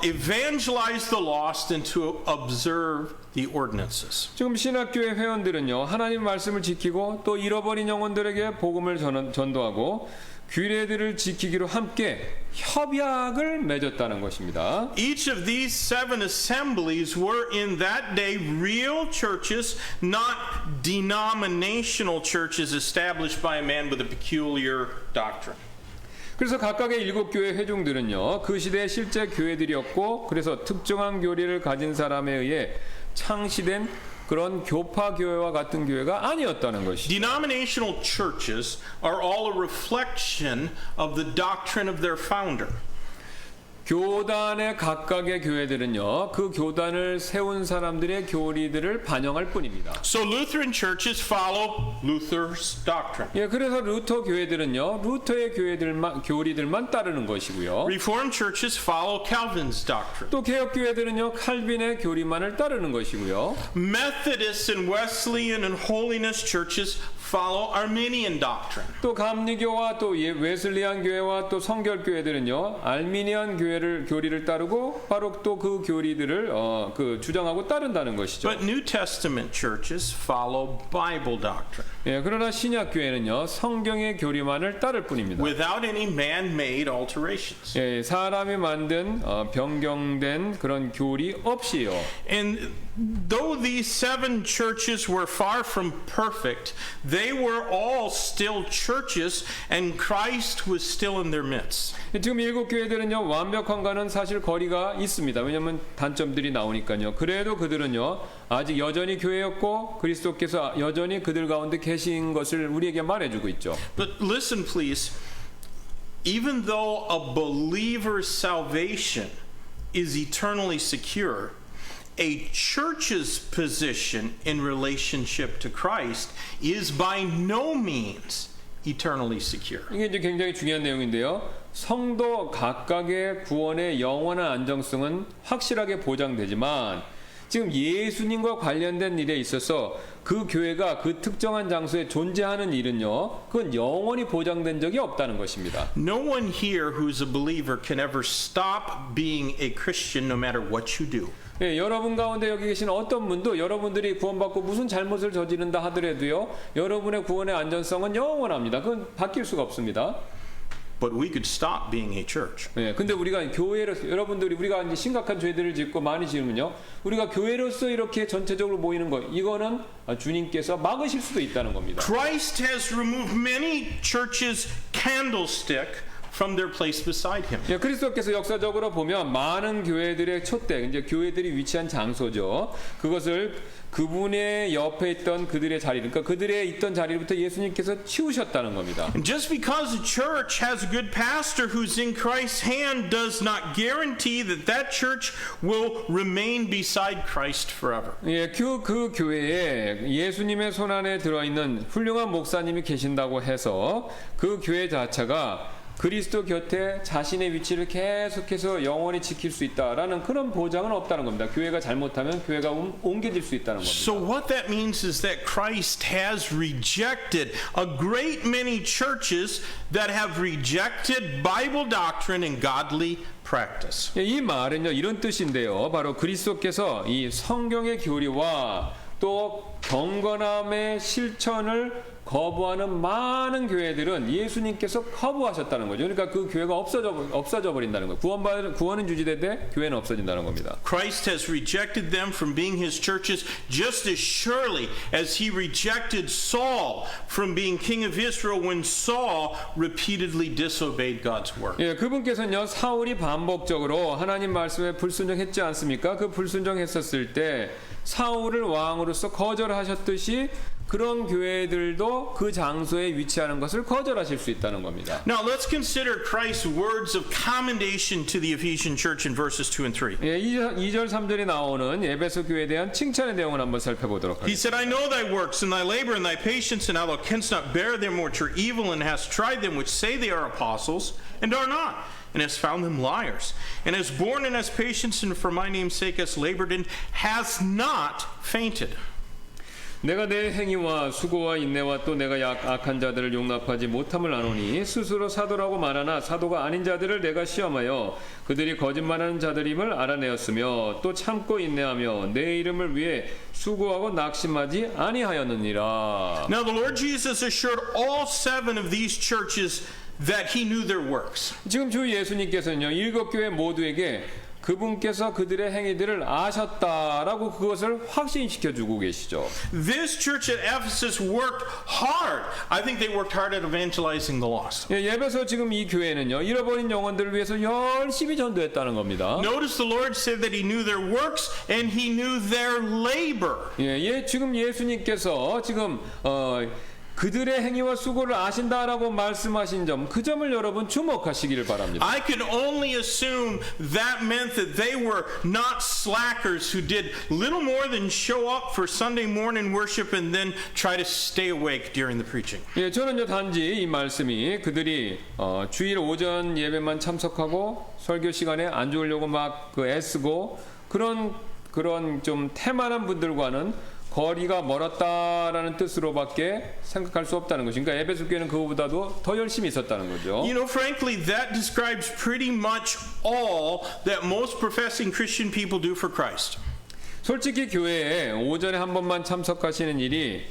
evangelize the lost, and to observe the ordinances. 지금 신학교회 회원들은요 하나님 말씀을 지키고 또 잃어버린 영혼들에게 복음을 전도하고 규례들을 지키기로 함께 협약을 맺었다는 것입니다. Each of these 7 assemblies were in that day real churches, not denominational churches established by a man with a peculiar doctrine. 그래서 각각의 7교회 회중들은요 그 시대의 실제 교회들이었고 그래서 특정한 교리를 가진 사람에 의해 창시된 그런 교파 교회와 같은 교회가 아니었다는 것이죠. Denominational churches are all a reflection of the doctrine of their founder. 교단의 각각의 교회들은요 그 교단을 세운 사람들의 교리들을 반영할 뿐입니다. So Lutheran churches follow Luther's doctrine. 예, 그래서 루터 교회들은요 루터의 교리들만 따르는 것이고요. Reformed churches follow Calvin's doctrine. 또 개혁 교회들은요 칼빈의 교리만을 따르는 것이고요. Methodist and Wesleyan and Holiness churches follow Arminian doctrine. 또 감리교와 또 웨슬리안 교회와 또 성결 교회들은요 알미니안 교회 교리를 따르고 바로 또 그 교리들을 주장하고 따른다는 것이죠. But New Testament churches follow Bible doctrine 예, 그러나 신약 교회는요 성경의 교리만을 따를 뿐입니다. without any man-made alterations. 예, 사람이 만든 변경된 그런 교리 없이요. And though these 7 churches were far from perfect, they were all still churches and Christ was still in their midst. 지금 7 교회들은요 완벽한가는 사실 거리가 있습니다. 왜냐하면 단점들이 나오니까요. 그래도 그들은요 아직 여전히 교회였고 그리스도께서 여전히 그들 가운데 계신 것을 우리에게 말해주고 있죠. But listen please, even though a believer's salvation is eternally secure, a church's position in relationship to Christ is by no means eternally secure. 이게 이제 굉장히 중요한 내용인데요. 성도 각각의 구원의 영원한 안정성은 확실하게 보장되지만 지금 예수님과 관련된 일에 있어서 그 교회가 그 특정한 장소에 존재하는 일은요, 그건 영원히 보장된 적이 없다는 것입니다. No one here who's a believer can ever stop being a Christian no matter what you do. 예, 여러분 가운데 여기 계신 어떤 분도 여러분들이 구원받고 무슨 잘못을 저지른다 하더라도요, 여러분의 구원의 안전성은 영원합니다. 그건 바뀔 수가 없습니다. But we could stop being a church. 예, 근데 우리가 교회로서 여러분들이 우리가 이제 심각한 죄들을 짓고 많이 지으면요, 우리가 교회로서 이렇게 전체적으로 모이는 거 이거는 주님께서 막으실 수도 있다는 겁니다. Christ has removed many churches' candlestick from their place beside him. 예, 그리스도께서 역사적으로 보면 많은 교회들의 촛대, 이제 교회들이 위치한 장소죠. 그것을 그분의 옆에 있던 그들의 자리, 그러니까 그들의 있던 자리부터 예수님께서 치우셨다는 겁니다. And just because a church has a good pastor who's in Christ's hand does not guarantee that that church will remain beside Christ forever. 예, 그 교회에 예수님의 손 안에 들어있는 훌륭한 목사님이 계신다고 해서 그 교회 자체가 그리스도 곁에 자신의 위치를 계속해서 영원히 지킬 수 있다라는 그런 보장은 없다는 겁니다. 교회가 잘못하면 교회가 옮겨질 수 있다는 겁니다. So what that means is that Christ has rejected a great many churches that have rejected Bible doctrine and godly practice. 예, 이 말은요 이런 뜻인데요. 바로 그리스도께서 이 성경의 교리와 또 경건함의 실천을 거부하는 많은 교회들은 예수님께서 거부하셨다는 거죠. 그러니까 그 교회가 없어져 버린다는 거예요. 구원은 유지되되 교회는 없어진다는 겁니다. Christ has rejected them from being his churches just as surely as he rejected Saul from being king of Israel when Saul repeatedly disobeyed God's word. 예, 그분께서는요 사울이 반복적으로 하나님 말씀에 불순종했지 않습니까? 그 불순종했었을 때 사울을 왕으로서 거절하셨듯이 그런 교회들도 그 장소에 위치하는 것을 거절하실 수 있다는 겁니다. Now let's consider Christ's words of commendation to the Ephesian church in verses 2 and 3. 예, 2절 3절에 나오는 에베소 교회에 대한 칭찬의 내용을 한번 살펴보도록 He 하겠습니다. said, I know thy works and thy labor and thy patience, and how thou canst not bear them which are evil, and hast tried them which say they are apostles, and are not, and hast found them liars, and hast borne and hast patience, and for my name's sake hast labored, and has not fainted. 내가 내 행위와 수고와 인내와 또 내가 악한 자들을 용납하지 못함을 아노니 스스로 사도라고 말하나 사도가 아닌 자들을 내가 시험하여 그들이 거짓말하는 자들임을 알아내었으며 또 참고 인내하며 내 이름을 위해 수고하고 낙심하지 아니하였느니라. Now the Lord Jesus assured all 7 of these churches that he knew their works. 지금 주 예수님께서는요 7 교회 모두에게 그분께서 그들의 행위들을 아셨다라고 그것을 확신시켜 주고 계시죠. This church at Ephesus worked hard. I think they worked hard at evangelizing the lost. 예, 예배소 지금 이 교회는요 잃어버린 영혼들을 위해서 열심히 전도했다는 겁니다. Notice the Lord said that he knew their works and he knew their labor. 예, 지금 예수님께서 지금 그들의 행위와 수고를 아신다라고 말씀하신 점, 그 점을 여러분 주목하시기를 바랍니다. I could only assume that meant that they were not slackers who did little more than show up for Sunday morning worship and then try to stay awake during the preaching. 예, 저는요 단지 이 말씀이 그들이 주일 오전 예배만 참석하고 설교 시간에 안 좋으려고 막 애쓰고 그런 좀 태만한 분들과는 거리가 멀었다라는 뜻으로밖에 생각할 수 없다는 것이. 그러니까 에베소 교회는 그거보다도 더 열심히 있었다는 거죠. You know, frankly, that describes pretty much all that most professing Christian people do for Christ. 솔직히 교회에 오전에 한 번만 참석하시는 일이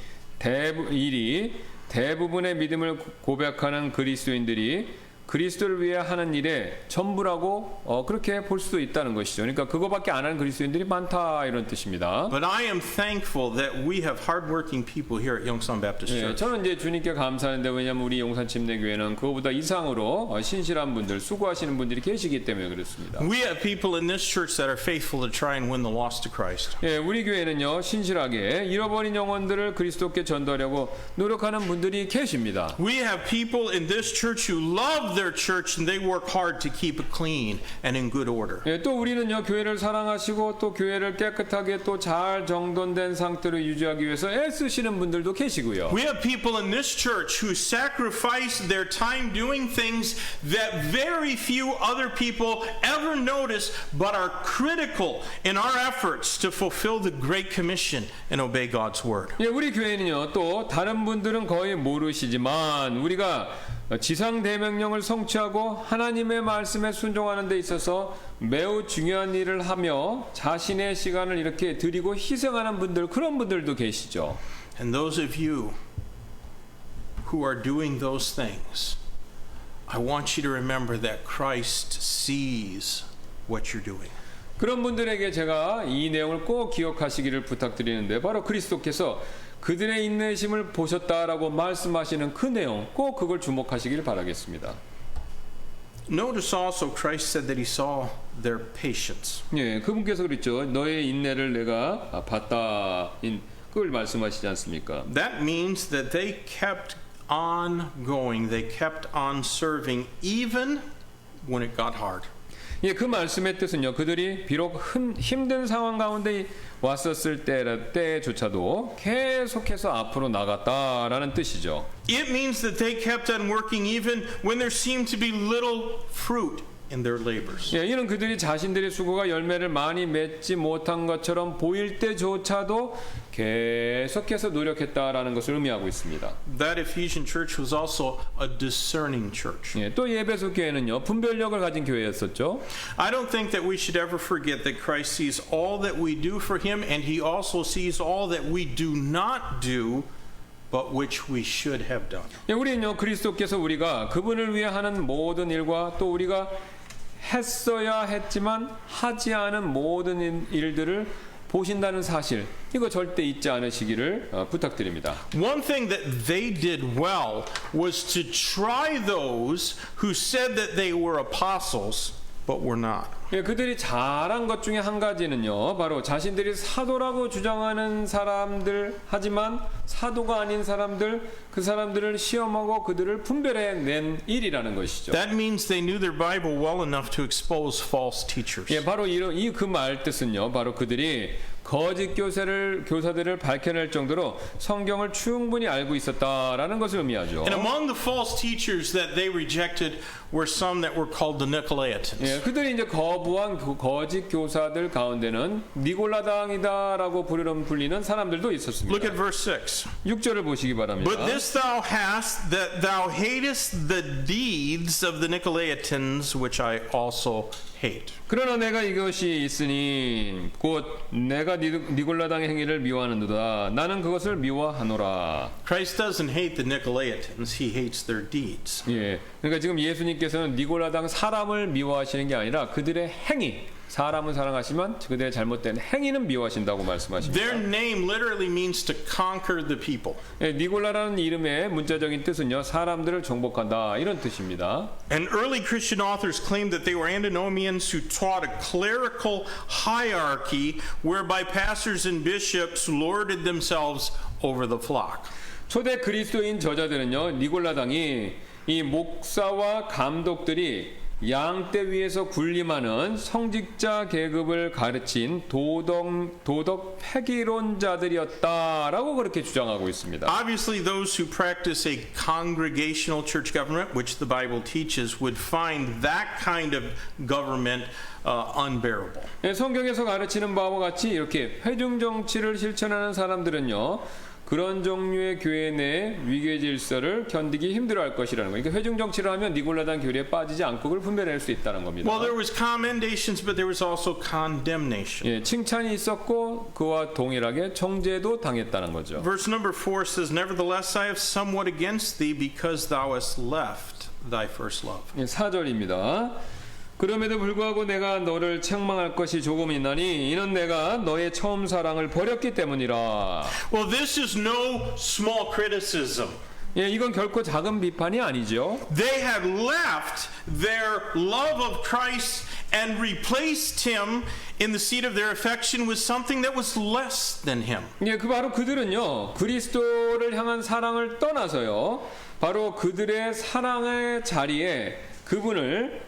대부분의 믿음을 고백하는 그리스도인들이 그리스도를 위해 하는 일의 전부라고 그렇게 볼 수도 있다는 것이죠. 그러니까 그거밖에 안 하는 그리스도인들이 많다 이런 뜻입니다. But I am thankful that we have hardworking people here at Yongsan Baptist 예, Church. 저는 이제 주님께 감사하는데 왜냐하면 우리 용산 침례교회는 그거보다 이상으로 신실한 분들, 수고하시는 분들이 계시기 때문에 그렇습니다. We have people in this church that are faithful to try and win the lost to Christ. 예, 우리 교회는요 신실하게 잃어버린 영혼들을 그리스도께 전도하려고 노력하는 분들이 계십니다. We have people in this church who love their church and they work hard to keep it clean and in good order. 예, 또 우리는요 교회를 사랑하시고 또 교회를 깨끗하게 또 잘 정돈된 상태로 유지하기 위해서 애쓰시는 분들도 계시고요. We have people in this church who sacrifice their time doing things that very few other people ever notice but are critical in our efforts to fulfill the Great Commission and obey God's word. 예, 우리 교회는요 또 다른 분들은 거의 모르시지만 우리가 지상 대명령을 성취하고 하나님의 말씀에 순종하는 데 있어서 매우 중요한 일을 하며 자신의 시간을 이렇게 드리고 희생하는 분들 그런 분들도 계시죠. And those of you who are doing those things, I want you to remember that Christ sees what you're doing. 그런 분들에게 제가 이 내용을 꼭 기억하시기를 부탁드리는데 바로 그리스도께서 그들의 인내심을 보셨다라고 말씀하시는 그 내용 꼭 그걸 주목하시길 바라겠습니다. Notice also Christ said that he saw their patience. 예, 그분께서 그랬죠. 너의 인내를 내가 봤다. 그걸 말씀하시지 않습니까? That means that they kept on going. They kept on serving even when it got hard. 예, 그 말씀의 뜻은요. 그들이 비록 힘든 상황 가운데 왔었을 때조차도 계속해서 앞으로 나갔다라는 뜻이죠. It means that they kept on working even when there seemed to be little fruit in their labors. 예, 이는 그들이 자신들의 수고가 열매를 많이 맺지 못한 것처럼 보일 때조차도 계속해서 노력했다라는 것을 의미하고 있습니다. That Ephesian church was also a discerning church. 예, 또 에베소 교회는요 분별력을 가진 교회였었죠. I don't think that we should ever forget that Christ sees all that we do for him and he also sees all that we do not do but which we should have done. 예, 우리는요 그리스도께서 우리가 그분을 위해 하는 모든 일과 또 우리가 했어야 했지만 하지 않은 모든 일들을 보신다는 사실 이거 절대 잊지 않으시기를 부탁드립니다. One thing that they did well was to try those who said that they were apostles but were not. 예, 그들이 잘한 것 중에 한 가지는요 바로 자신들이 사도라고 주장하는 사람들 하지만 사도가 아닌 사람들 그 사람들을 시험하고 그들을 분별해낸 일이라는 것이죠. That means they knew their Bible well enough to expose false teachers. 예, 바로 이 그 말 뜻은요 바로 그들이 거짓 교사들을 밝혀낼 정도로 성경을 충분히 알고 있었다라는 것을 의미하죠. And among the false teachers that they rejected were some that were called the Nicolaitans. 예, 그들이 이제 거부한 거짓 교사들 가운데는 니골라당이다라고 불리는 사람들도 있었습니다. Look at verse 6. 6절을 보시기 바랍니다. But this thou hast, that thou hatest the deeds of the Nicolaitans, which I also hate. 그러나 내가 이것이 있으니 곧 내가 니골라당의 행위를 미워하는도다. 나는 그것을 미워하노라. Christ doesn't hate the Nicolaitans, he hates their deeds. 예, 그러니까 지금 예수님께서는 니골라당 사람을 미워하시는 게 아니라 그들의 행위. 사람은 사랑하시면 그들의 잘못된 행위는 미워하신다고 말씀하십니다. Their name literally means to conquer the people. 예, 니골라라는 이름의 문자적인 뜻은요 사람들을 정복한다 이런 뜻입니다. And early Christian authors claimed that they were antinomians who taught a clerical hierarchy whereby pastors and bishops lorded themselves over the flock. 초대 그리스도인 저자들은요 니골라당이 이 목사와 감독들이 양떼 위에서 군림하는 성직자 계급을 가르친 도덕 폐기론자들이었다라고 그렇게 주장하고 있습니다. Obviously, those who practice a congregational church government, which the Bible teaches, would find that kind of government unbearable. 성경에서 가르치는 바와 같이 이렇게 회중 정치를 실천하는 사람들은요. 그런 종류의 교회 내 위계 질서를 견디기 힘들어할 것이라는 거예요. 그러니까 회중 정치를 하면 니골라단 교리에 빠지지 않고 그걸 분별해낼 수 있다는 겁니다. Well, there was commendations, but there was also condemnation. 예, 칭찬이 있었고 그와 동일하게 정죄도 당했다는 거죠. Verse number 4 says, Nevertheless, I have somewhat against thee, because thou hast left thy first love. 예, 4절입니다. 그럼에도 불구하고 내가 너를 책망할 것이 조금 있나니 이는 내가 너의 처음 사랑을 버렸기 때문이라. Well, this is no small criticism. 예, 이건 결코 작은 비판이 아니죠. They had left their love of Christ and replaced him in the seat of their affection with something that was less than him. 예, 바로 그들은요 그리스도를 향한 사랑을 떠나서요 바로 그들의 사랑의 자리에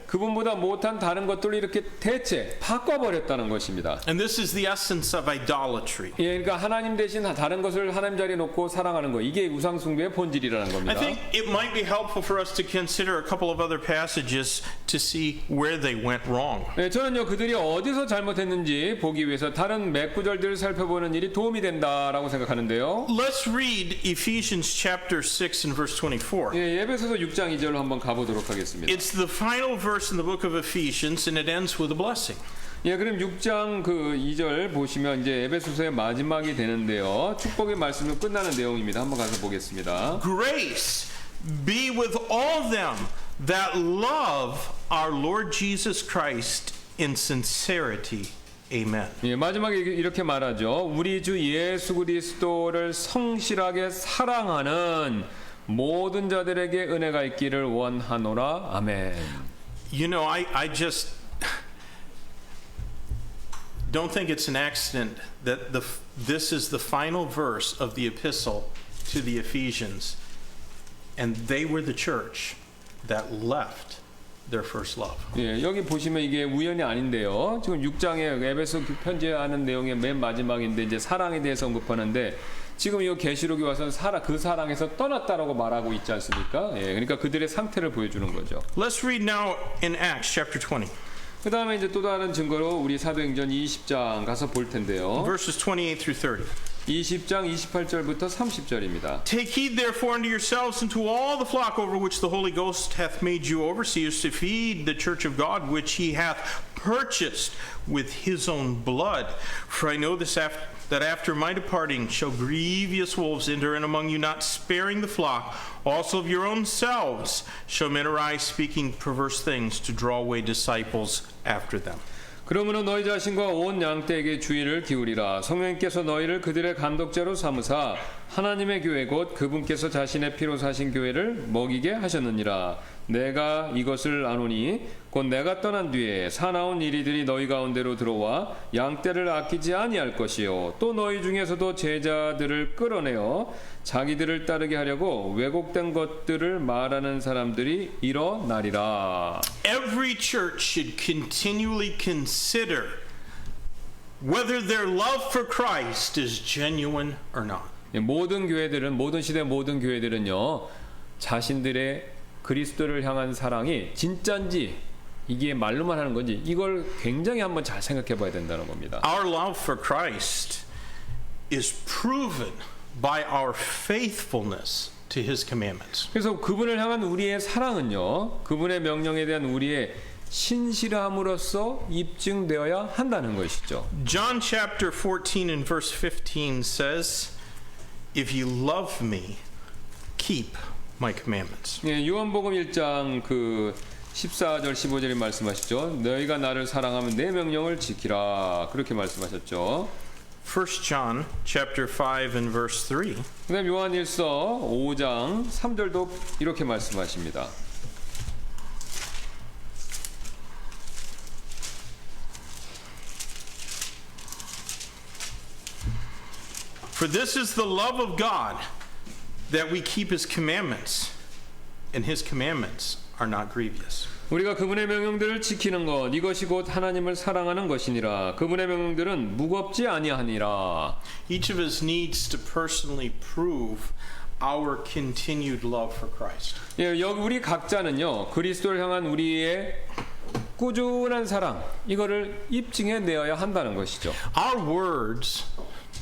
그분보다 못한 다른 것들을 이렇게 대체 바꿔버렸다는 것입니다. And this is the essence of idolatry. 예, 그러니까 하나님 대신 다른 것을 하나님 자리에 놓고 사랑하는 거 이게 우상숭배의 본질이라는 겁니다. I think it might be helpful for us to consider a couple of other passages to see where they went wrong. 예, 저는요 그들이 어디서 잘못했는지 보기 위해서 다른 몇 구절들을 살펴보는 일이 도움이 된다라고 생각하는데요. Let's read Ephesians chapter 6 and verse 24. 예, 에베소서 6장 2절로 한번 가보도록 하겠습니다. It's the final verse in the book of Ephesians, and it ends with a blessing. 예, 그럼 6장 그 2절 보시면 이제 에베소서의 마지막이 되는데요. 축복의 말씀으로 끝나는 내용입니다. 한번 가서 보겠습니다. Grace be with all them that love our Lord Jesus Christ in sincerity. Amen. 예, 마지막에 이렇게 말하죠. 우리 주 예수 그리스도를 성실하게 사랑하는 모든 자들에게 은혜가 있기를 원하노라. 아멘. You know, I just don't think it's an accident that this is the final verse of the epistle to the Ephesians, and they were the church that left their first love. 예, 여기 보시면 이게 우연이 아닌데요. 지금 6장에 에베소 편지하는 내용의 맨 마지막인데 이제 사랑에 대해서 언급하는데 지금 이 계시록에 와서 그 사랑에서 떠났다라고 말하고 있지 않습니까? 예, 그러니까 그들의 상태를 보여주는 거죠. Let's read now in Acts chapter 20. 그 다음에 이제 또 다른 증거로 우리 사도행전 20장 가서 볼 텐데요. Verses 28 through 30. 20장 28절부터 30절입니다. Take heed therefore unto yourselves and to all the flock over which the Holy Ghost hath made you overseers to feed the church of God which he hath purchased with his own blood. For I know that after my departing shall grievous wolves enter in among you, not sparing the flock. Also of your own selves shall men arise speaking perverse things to draw away disciples after them. 그러므로 너희 자신과 온 양떼에게 주의를 기울이라. 성령께서 너희를 그들의 감독자로 삼으사 하나님의 교회 곧 그분께서 자신의 피로 사신 교회를 먹이게 하셨느니라. 내가 이것을 아노니 곧 내가 떠난 뒤에 사나운 이리들이 너희 가운데로 들어와 양떼를 아끼지 아니할 것이요 또 너희 중에서도 제자들을 끌어내어 자기들을 따르게 하려고 왜곡된 것들을 말하는 사람들이 일어나리라. Every church should continually consider whether their love for Christ is genuine or not. 모든 시대 모든 교회들은요 자신들의 그리스도를 향한 사랑이 진짜인지 이게 말로만 하는 건지 이걸 굉장히 한번 잘 생각해 봐야 된다는 겁니다. Our love for Christ is proven by our faithfulness to his commandments. 그래서 그분을 향한 우리의 사랑은요 그분의 명령에 대한 우리의 신실함으로써 입증되어야 한다는 것이죠. John chapter 14 and verse 15 says, If you love me, keep my commandments. 예, 요한복음 1장 그 14절 15절에 말씀하시죠. 너희가 나를 사랑하면 내 명령을 지키라. 그렇게 말씀하셨죠. 1 John chapter 5 and verse 3. 그다음 요한일서 5장 3절도 이렇게 말씀하십니다. For this is the love of God, that we keep his commandments, and his commandments are not grievous. 우리가 그분의 명령들을 지키는 것 이것이 곧 하나님을 사랑하는 것이니라. 그분의 명령들은 무겁지 아니하니라. Each of us needs to personally prove our continued love for Christ. 예, 여기 우리 각자는요 그리스도를 향한 우리의 꾸준한 사랑 이거를 입증해 내어야 한다는 것이죠. Our words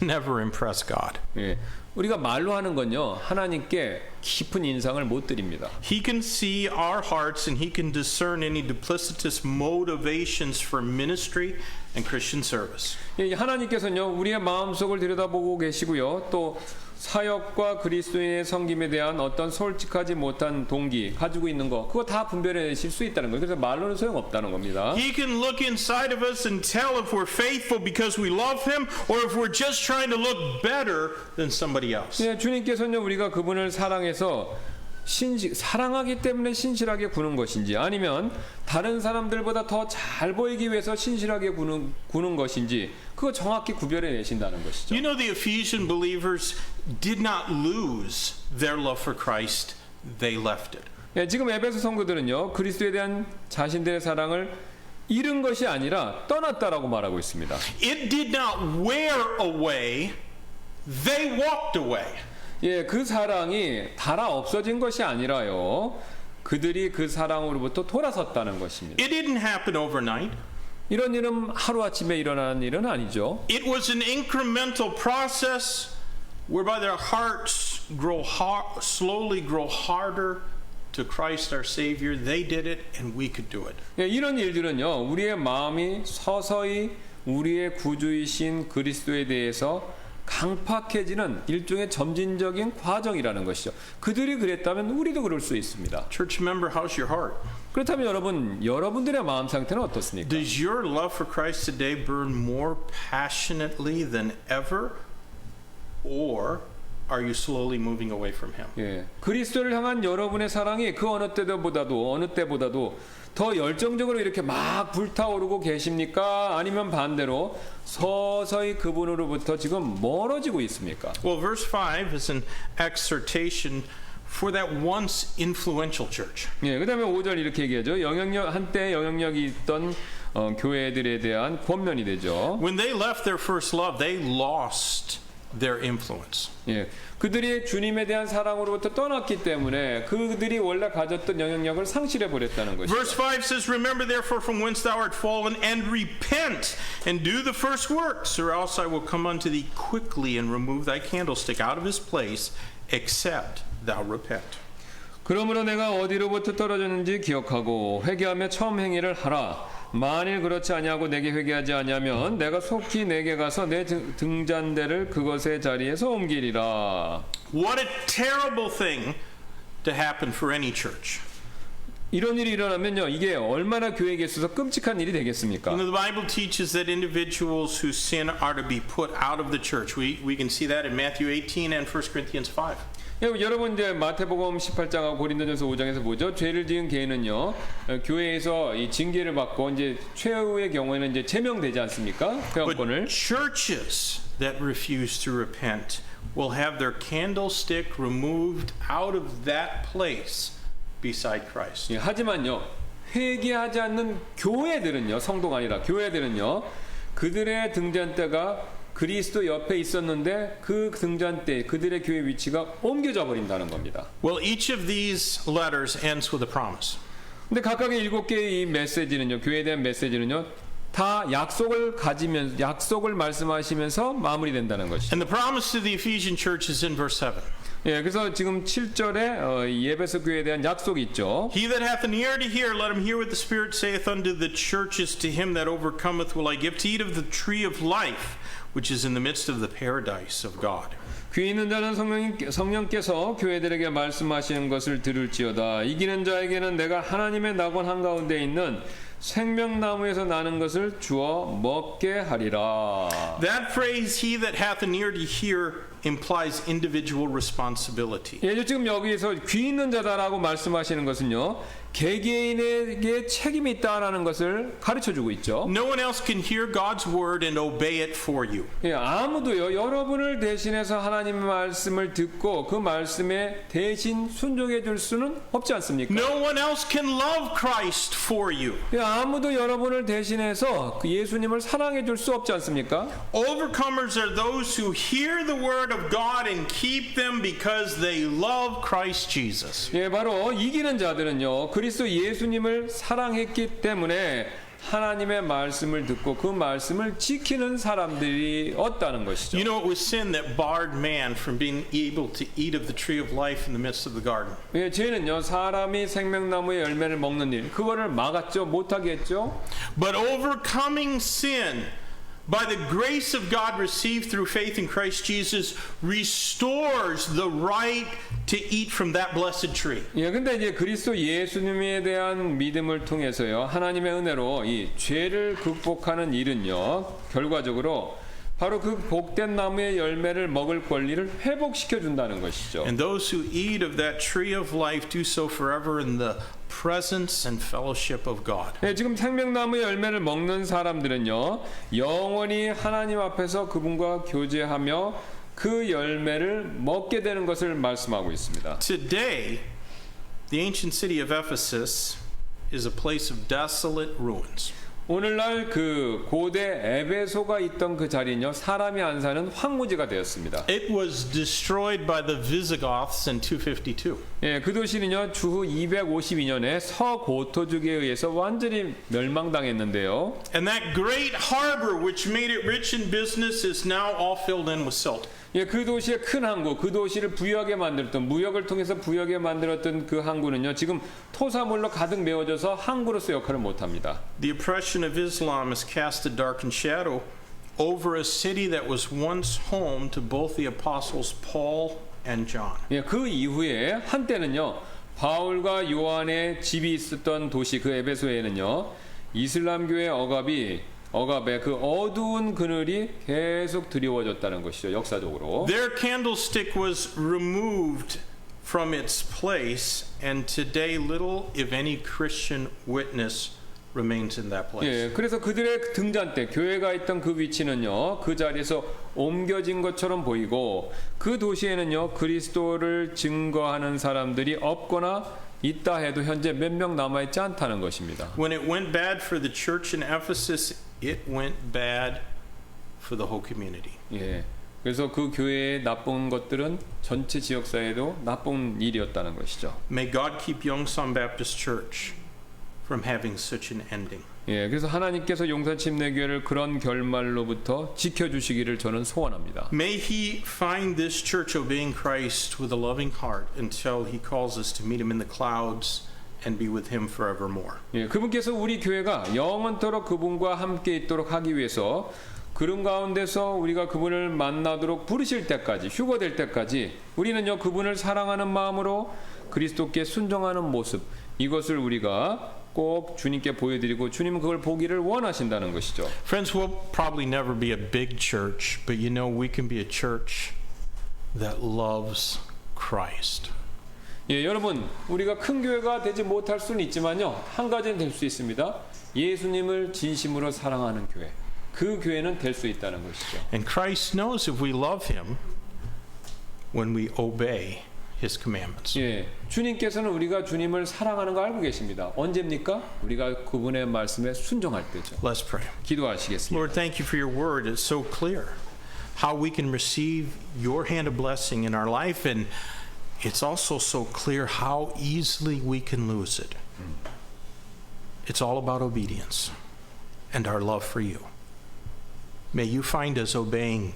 never impress God. 예, 우리가 말로 하는 건요 하나님께 깊은 인상을 못 드립니다. He can see our hearts and he can discern any duplicitous motivations for ministry and Christian service. 예, 하나님께서는요 우리의 마음속을 들여다보고 계시고요 또 사역과 그리스도인의 섬김에 대한 어떤 솔직하지 못한 동기 가지고 있는 거 그거 다 분별해내실 수 있다는 거예요. 그래서 말로는 소용없다는 겁니다. He can look inside of us and tell if we're faithful because we love him or if we're just trying to look better than somebody else. 예, 주님께서는요 우리가 그분을 사랑해서 사랑하기 때문에 신실하게 구는 것인지 아니면 다른 사람들보다 더 잘 보이기 위해서 신실하게 구는 것인지 그거 정확히 구별해 내신다는 것이죠. You know the Ephesian believers did not lose their love for Christ. They left it. 예, 지금 에베소 성도들은요 그리스도에 대한 자신들의 사랑을 잃은 것이 아니라 떠났다라고 말하고 있습니다. It did not wear away. They walked away. 예, 그 사랑이 달아 없어진 것이 아니라요. 그들이 그 사랑으로부터 돌아섰다는 것입니다. It didn't happen overnight. 이런 일은 하루아침에 일어나는 일은 아니죠. It was an incremental process whereby their hearts slowly grow harder to Christ our Savior. They did it and we could do it. 예, 이런 일들은요. 우리의 마음이 서서히 우리의 구주이신 그리스도에 대해서 강팍해지는 일종의 점진적인 과정이라는 것이죠. 그들이 그랬다면 우리도 그럴 수 있습니다. Church member, how's your heart? 그렇다면 여러분들의 마음 상태는 어떻습니까? Does your love for Christ today burn more passionately than ever? Or are you slowly moving away from him? 예, 그리스도를 향한 여러분의 사랑이 그 어느 때보다도 더 열정적으로 이렇게 막 불타오르고 계십니까? 아니면 반대로 서서히 그분으로부터 지금 멀어지고 있습니까? Well, verse 5 is an exhortation for that once influential church. 예, 그다음에 5절 이렇게 얘기하죠. 한때 영향력이 있던 교회들에 대한 권면이 되죠. When they left their first love, they lost their influence. 예, 그들이 주님에 대한 사랑으로부터 떠났기 때문에 그들이 원래 가졌던 영향력을 상실해 버렸다는 것이죠. Verse 5 says, Remember therefore from whence thou art fallen, and repent, and do the first works, or else I will come unto thee quickly, and remove thy candlestick out of his place, except thou repent. 그러므로 내가 어디로부터 떨어졌는지 기억하고 회개하며 처음 행위를 하라. 만일 그렇지 아니하고 내게 회개하지 아니하면 내가 속히 내게 가서 내 등잔대를 그것의 자리에서 옮기리라. What a terrible thing to happen for any church. 이런 일이 일어나면요, 이게 얼마나 교회에 있어서 끔찍한 일이 되겠습니까? You know, the Bible teaches that individuals who sin are to be put out of the church. We can see that in Matthew 18 and 1 Corinthians 5. 여러분 이제 마태복음 18장하고 고린도전서 5장에서 보죠. 죄를 지은 개인은요 교회에서 이 징계를 받고 이제 최후의 경우에는 이제 제명되지 않습니까? 회원권을. But churches that refuse to repent will have their candlestick removed out of that place beside Christ. 예, 하지만요 회개하지 않는 교회들은요 성도가 아니라 교회들은요 그들의 등잔대가 그리스도 옆에 있었는데 그 등잔대 그들의 교회 위치가 옮겨져 버린다는 겁니다. Well, each of these letters ends with a promise. 근데 각각의 7개의 이 메시지는요 교회에 대한 메시지는요 다 약속을 말씀하시면서 마무리된다는 것이죠. And the promise to the Ephesian church is in verse 7. 예, 그래서 지금 7절에 예배소 교회에 대한 약속이 있죠. He that hath an ear to hear, let him hear what the Spirit saith unto the churches. To him that overcometh will I give to eat of the tree of life, which is in the midst of the paradise of God. 귀 있는 자는 성령께서 교회들에게 말씀하시는 것을 들을지어다. 이기는 자에게는 내가 하나님의 낙원 한가운데 있는 생명나무에서 나는 것을 주어 먹게 하리라. That phrase, he that hath an ear to hear, implies individual responsibility. 예, 지금 여기에서 귀 있는 자다라고 말씀하시는 것은요, 개개인에게 책임이 있다라는 것을 가르쳐주고 있죠. No one else can hear God's word and obey it for you. 예, 아무도요, 여러분을 대신해서 하나님의 말씀을 듣고 그 말씀에 대신 순종해 줄 수는 없지 않습니까? No one else can love Christ for you. 예, 아무도 여러분을 대신해서 그 예수님을 사랑해 줄 수 없지 않습니까? Overcomers are those who hear the word of God and keep them because they love Christ Jesus. 예, 바로 이기는 자들은요, 그리스도 예수님을 사랑했기 때문에 하나님의 말씀을 듣고 그 말씀을 지키는 사람들이었다는 것이죠. You know, it was sin that barred man from being able to eat of the tree of life in the midst of the garden. 예, 죄는요, 사람이 생명나무의 열매를 먹는 일, 그거를 막았죠, 못하게 했죠. But overcoming sin by the grace of God received through faith in Christ Jesus restores the right to eat from that blessed tree. 예, 근데 이제 그리스도 예수님에 대한 믿음을 통해서요, 하나님의 은혜로 이 죄를 극복하는 일은요, 결과적으로 바로 그 복된 나무의 열매를 먹을 권리를 회복시켜 준다는 것이죠. And those who eat of that tree of life do so forever in the presence and fellowship of God. 예, 지금 생명나무의 열매를 먹는 사람들은요, 영원히 하나님 앞에서 그분과 교제하며 그 열매를 먹게 되는 것을 말씀하고 있습니다. Today, the ancient city of Ephesus is a place of desolate ruins. 오늘날 그 고대 에베소가 있던 그 자리는요, 사람이 안 사는 황무지가 되었습니다. It was destroyed by the Visigoths in 252. 예, 그 도시는요, 주후 252년에 서고토족에 의해서 완전히 멸망당했는데요. And that great harbor which made it rich in business is now all filled in with silt. 예, 그 도시의 큰 항구, 그 도시를 부유하게 만들었던, 무역을 통해서 부유하게 만들었던 그 항구는요, 지금 토사물로 가득 메워져서 항구로서 역할을 못합니다. The oppression of Islam has cast a darkened shadow over a city that was once home to both the apostles Paul and John. 예, 그 이후에 한때는요, 바울과 요한의 집이 있었던 도시 그 에베소에는요, 이슬람교의 억압의 그 어두운 그늘이 계속 드리워졌다는 것이죠, 역사적으로. Their candlestick was removed from its place, and today little, if any, Christian witness remains in that place. 예, 그래서 그들의 등잔대, 교회가 있던 그 위치는요, 그 자리에서 옮겨진 것처럼 보이고, 그 도시에는요, 그리스도를 증거하는 사람들이 없거나 있다 해도 현재 몇 명 남아있지 않다는 것입니다. When it went bad for the church in Ephesus, it went bad for the whole community. 예, 그래서 그 교회의 나쁜 것들은 전체 지역사회도 나쁜 일이었다는 것이죠. May God keep Yongsan Baptist Church from having such an ending. 예, 그래서 하나님께서 용산침례교회를 그런 결말로부터 지켜주시기를 저는 소원합니다. May He find this church obeying Christ with a loving heart until He calls us to meet Him in the clouds and be with Him forevermore. 예, 그분께서 우리 교회가 영원토록 그분과 함께 있도록 하기 위해서 그런 가운데서 우리가 그분을 만나도록 부르실 때까지, 휴거될 때까지 우리는요, 그분을 사랑하는 마음으로 그리스도께 순종하는 모습, 이것을 우리가 꼭 주님께 보여드리고 주님은 그걸 보기를 원하신다는 것이죠. Friends, we'll probably never be a big church, but you know we can be a church that loves Christ. 예, 여러분, 우리가 큰 교회가 되지 못할 수는 있지만요, 한 가지는 될 수 있습니다. 예수님을 진심으로 사랑하는 교회, 그 교회는 될 수 있다는 것이죠. And Christ knows if we love Him when we obey His commandments. 예, 주님께서는 우리가 주님을 사랑하는 거 알고 계십니다. 언제입니까? 우리가 그분의 말씀에 순종할 때죠. Let's pray. 기도하시겠습니다. Lord, thank you for your word. It's so clear how we can receive your hand of blessing in our life, and it's also so clear how easily we can lose it. It's all about obedience and our love for you. May you find us obeying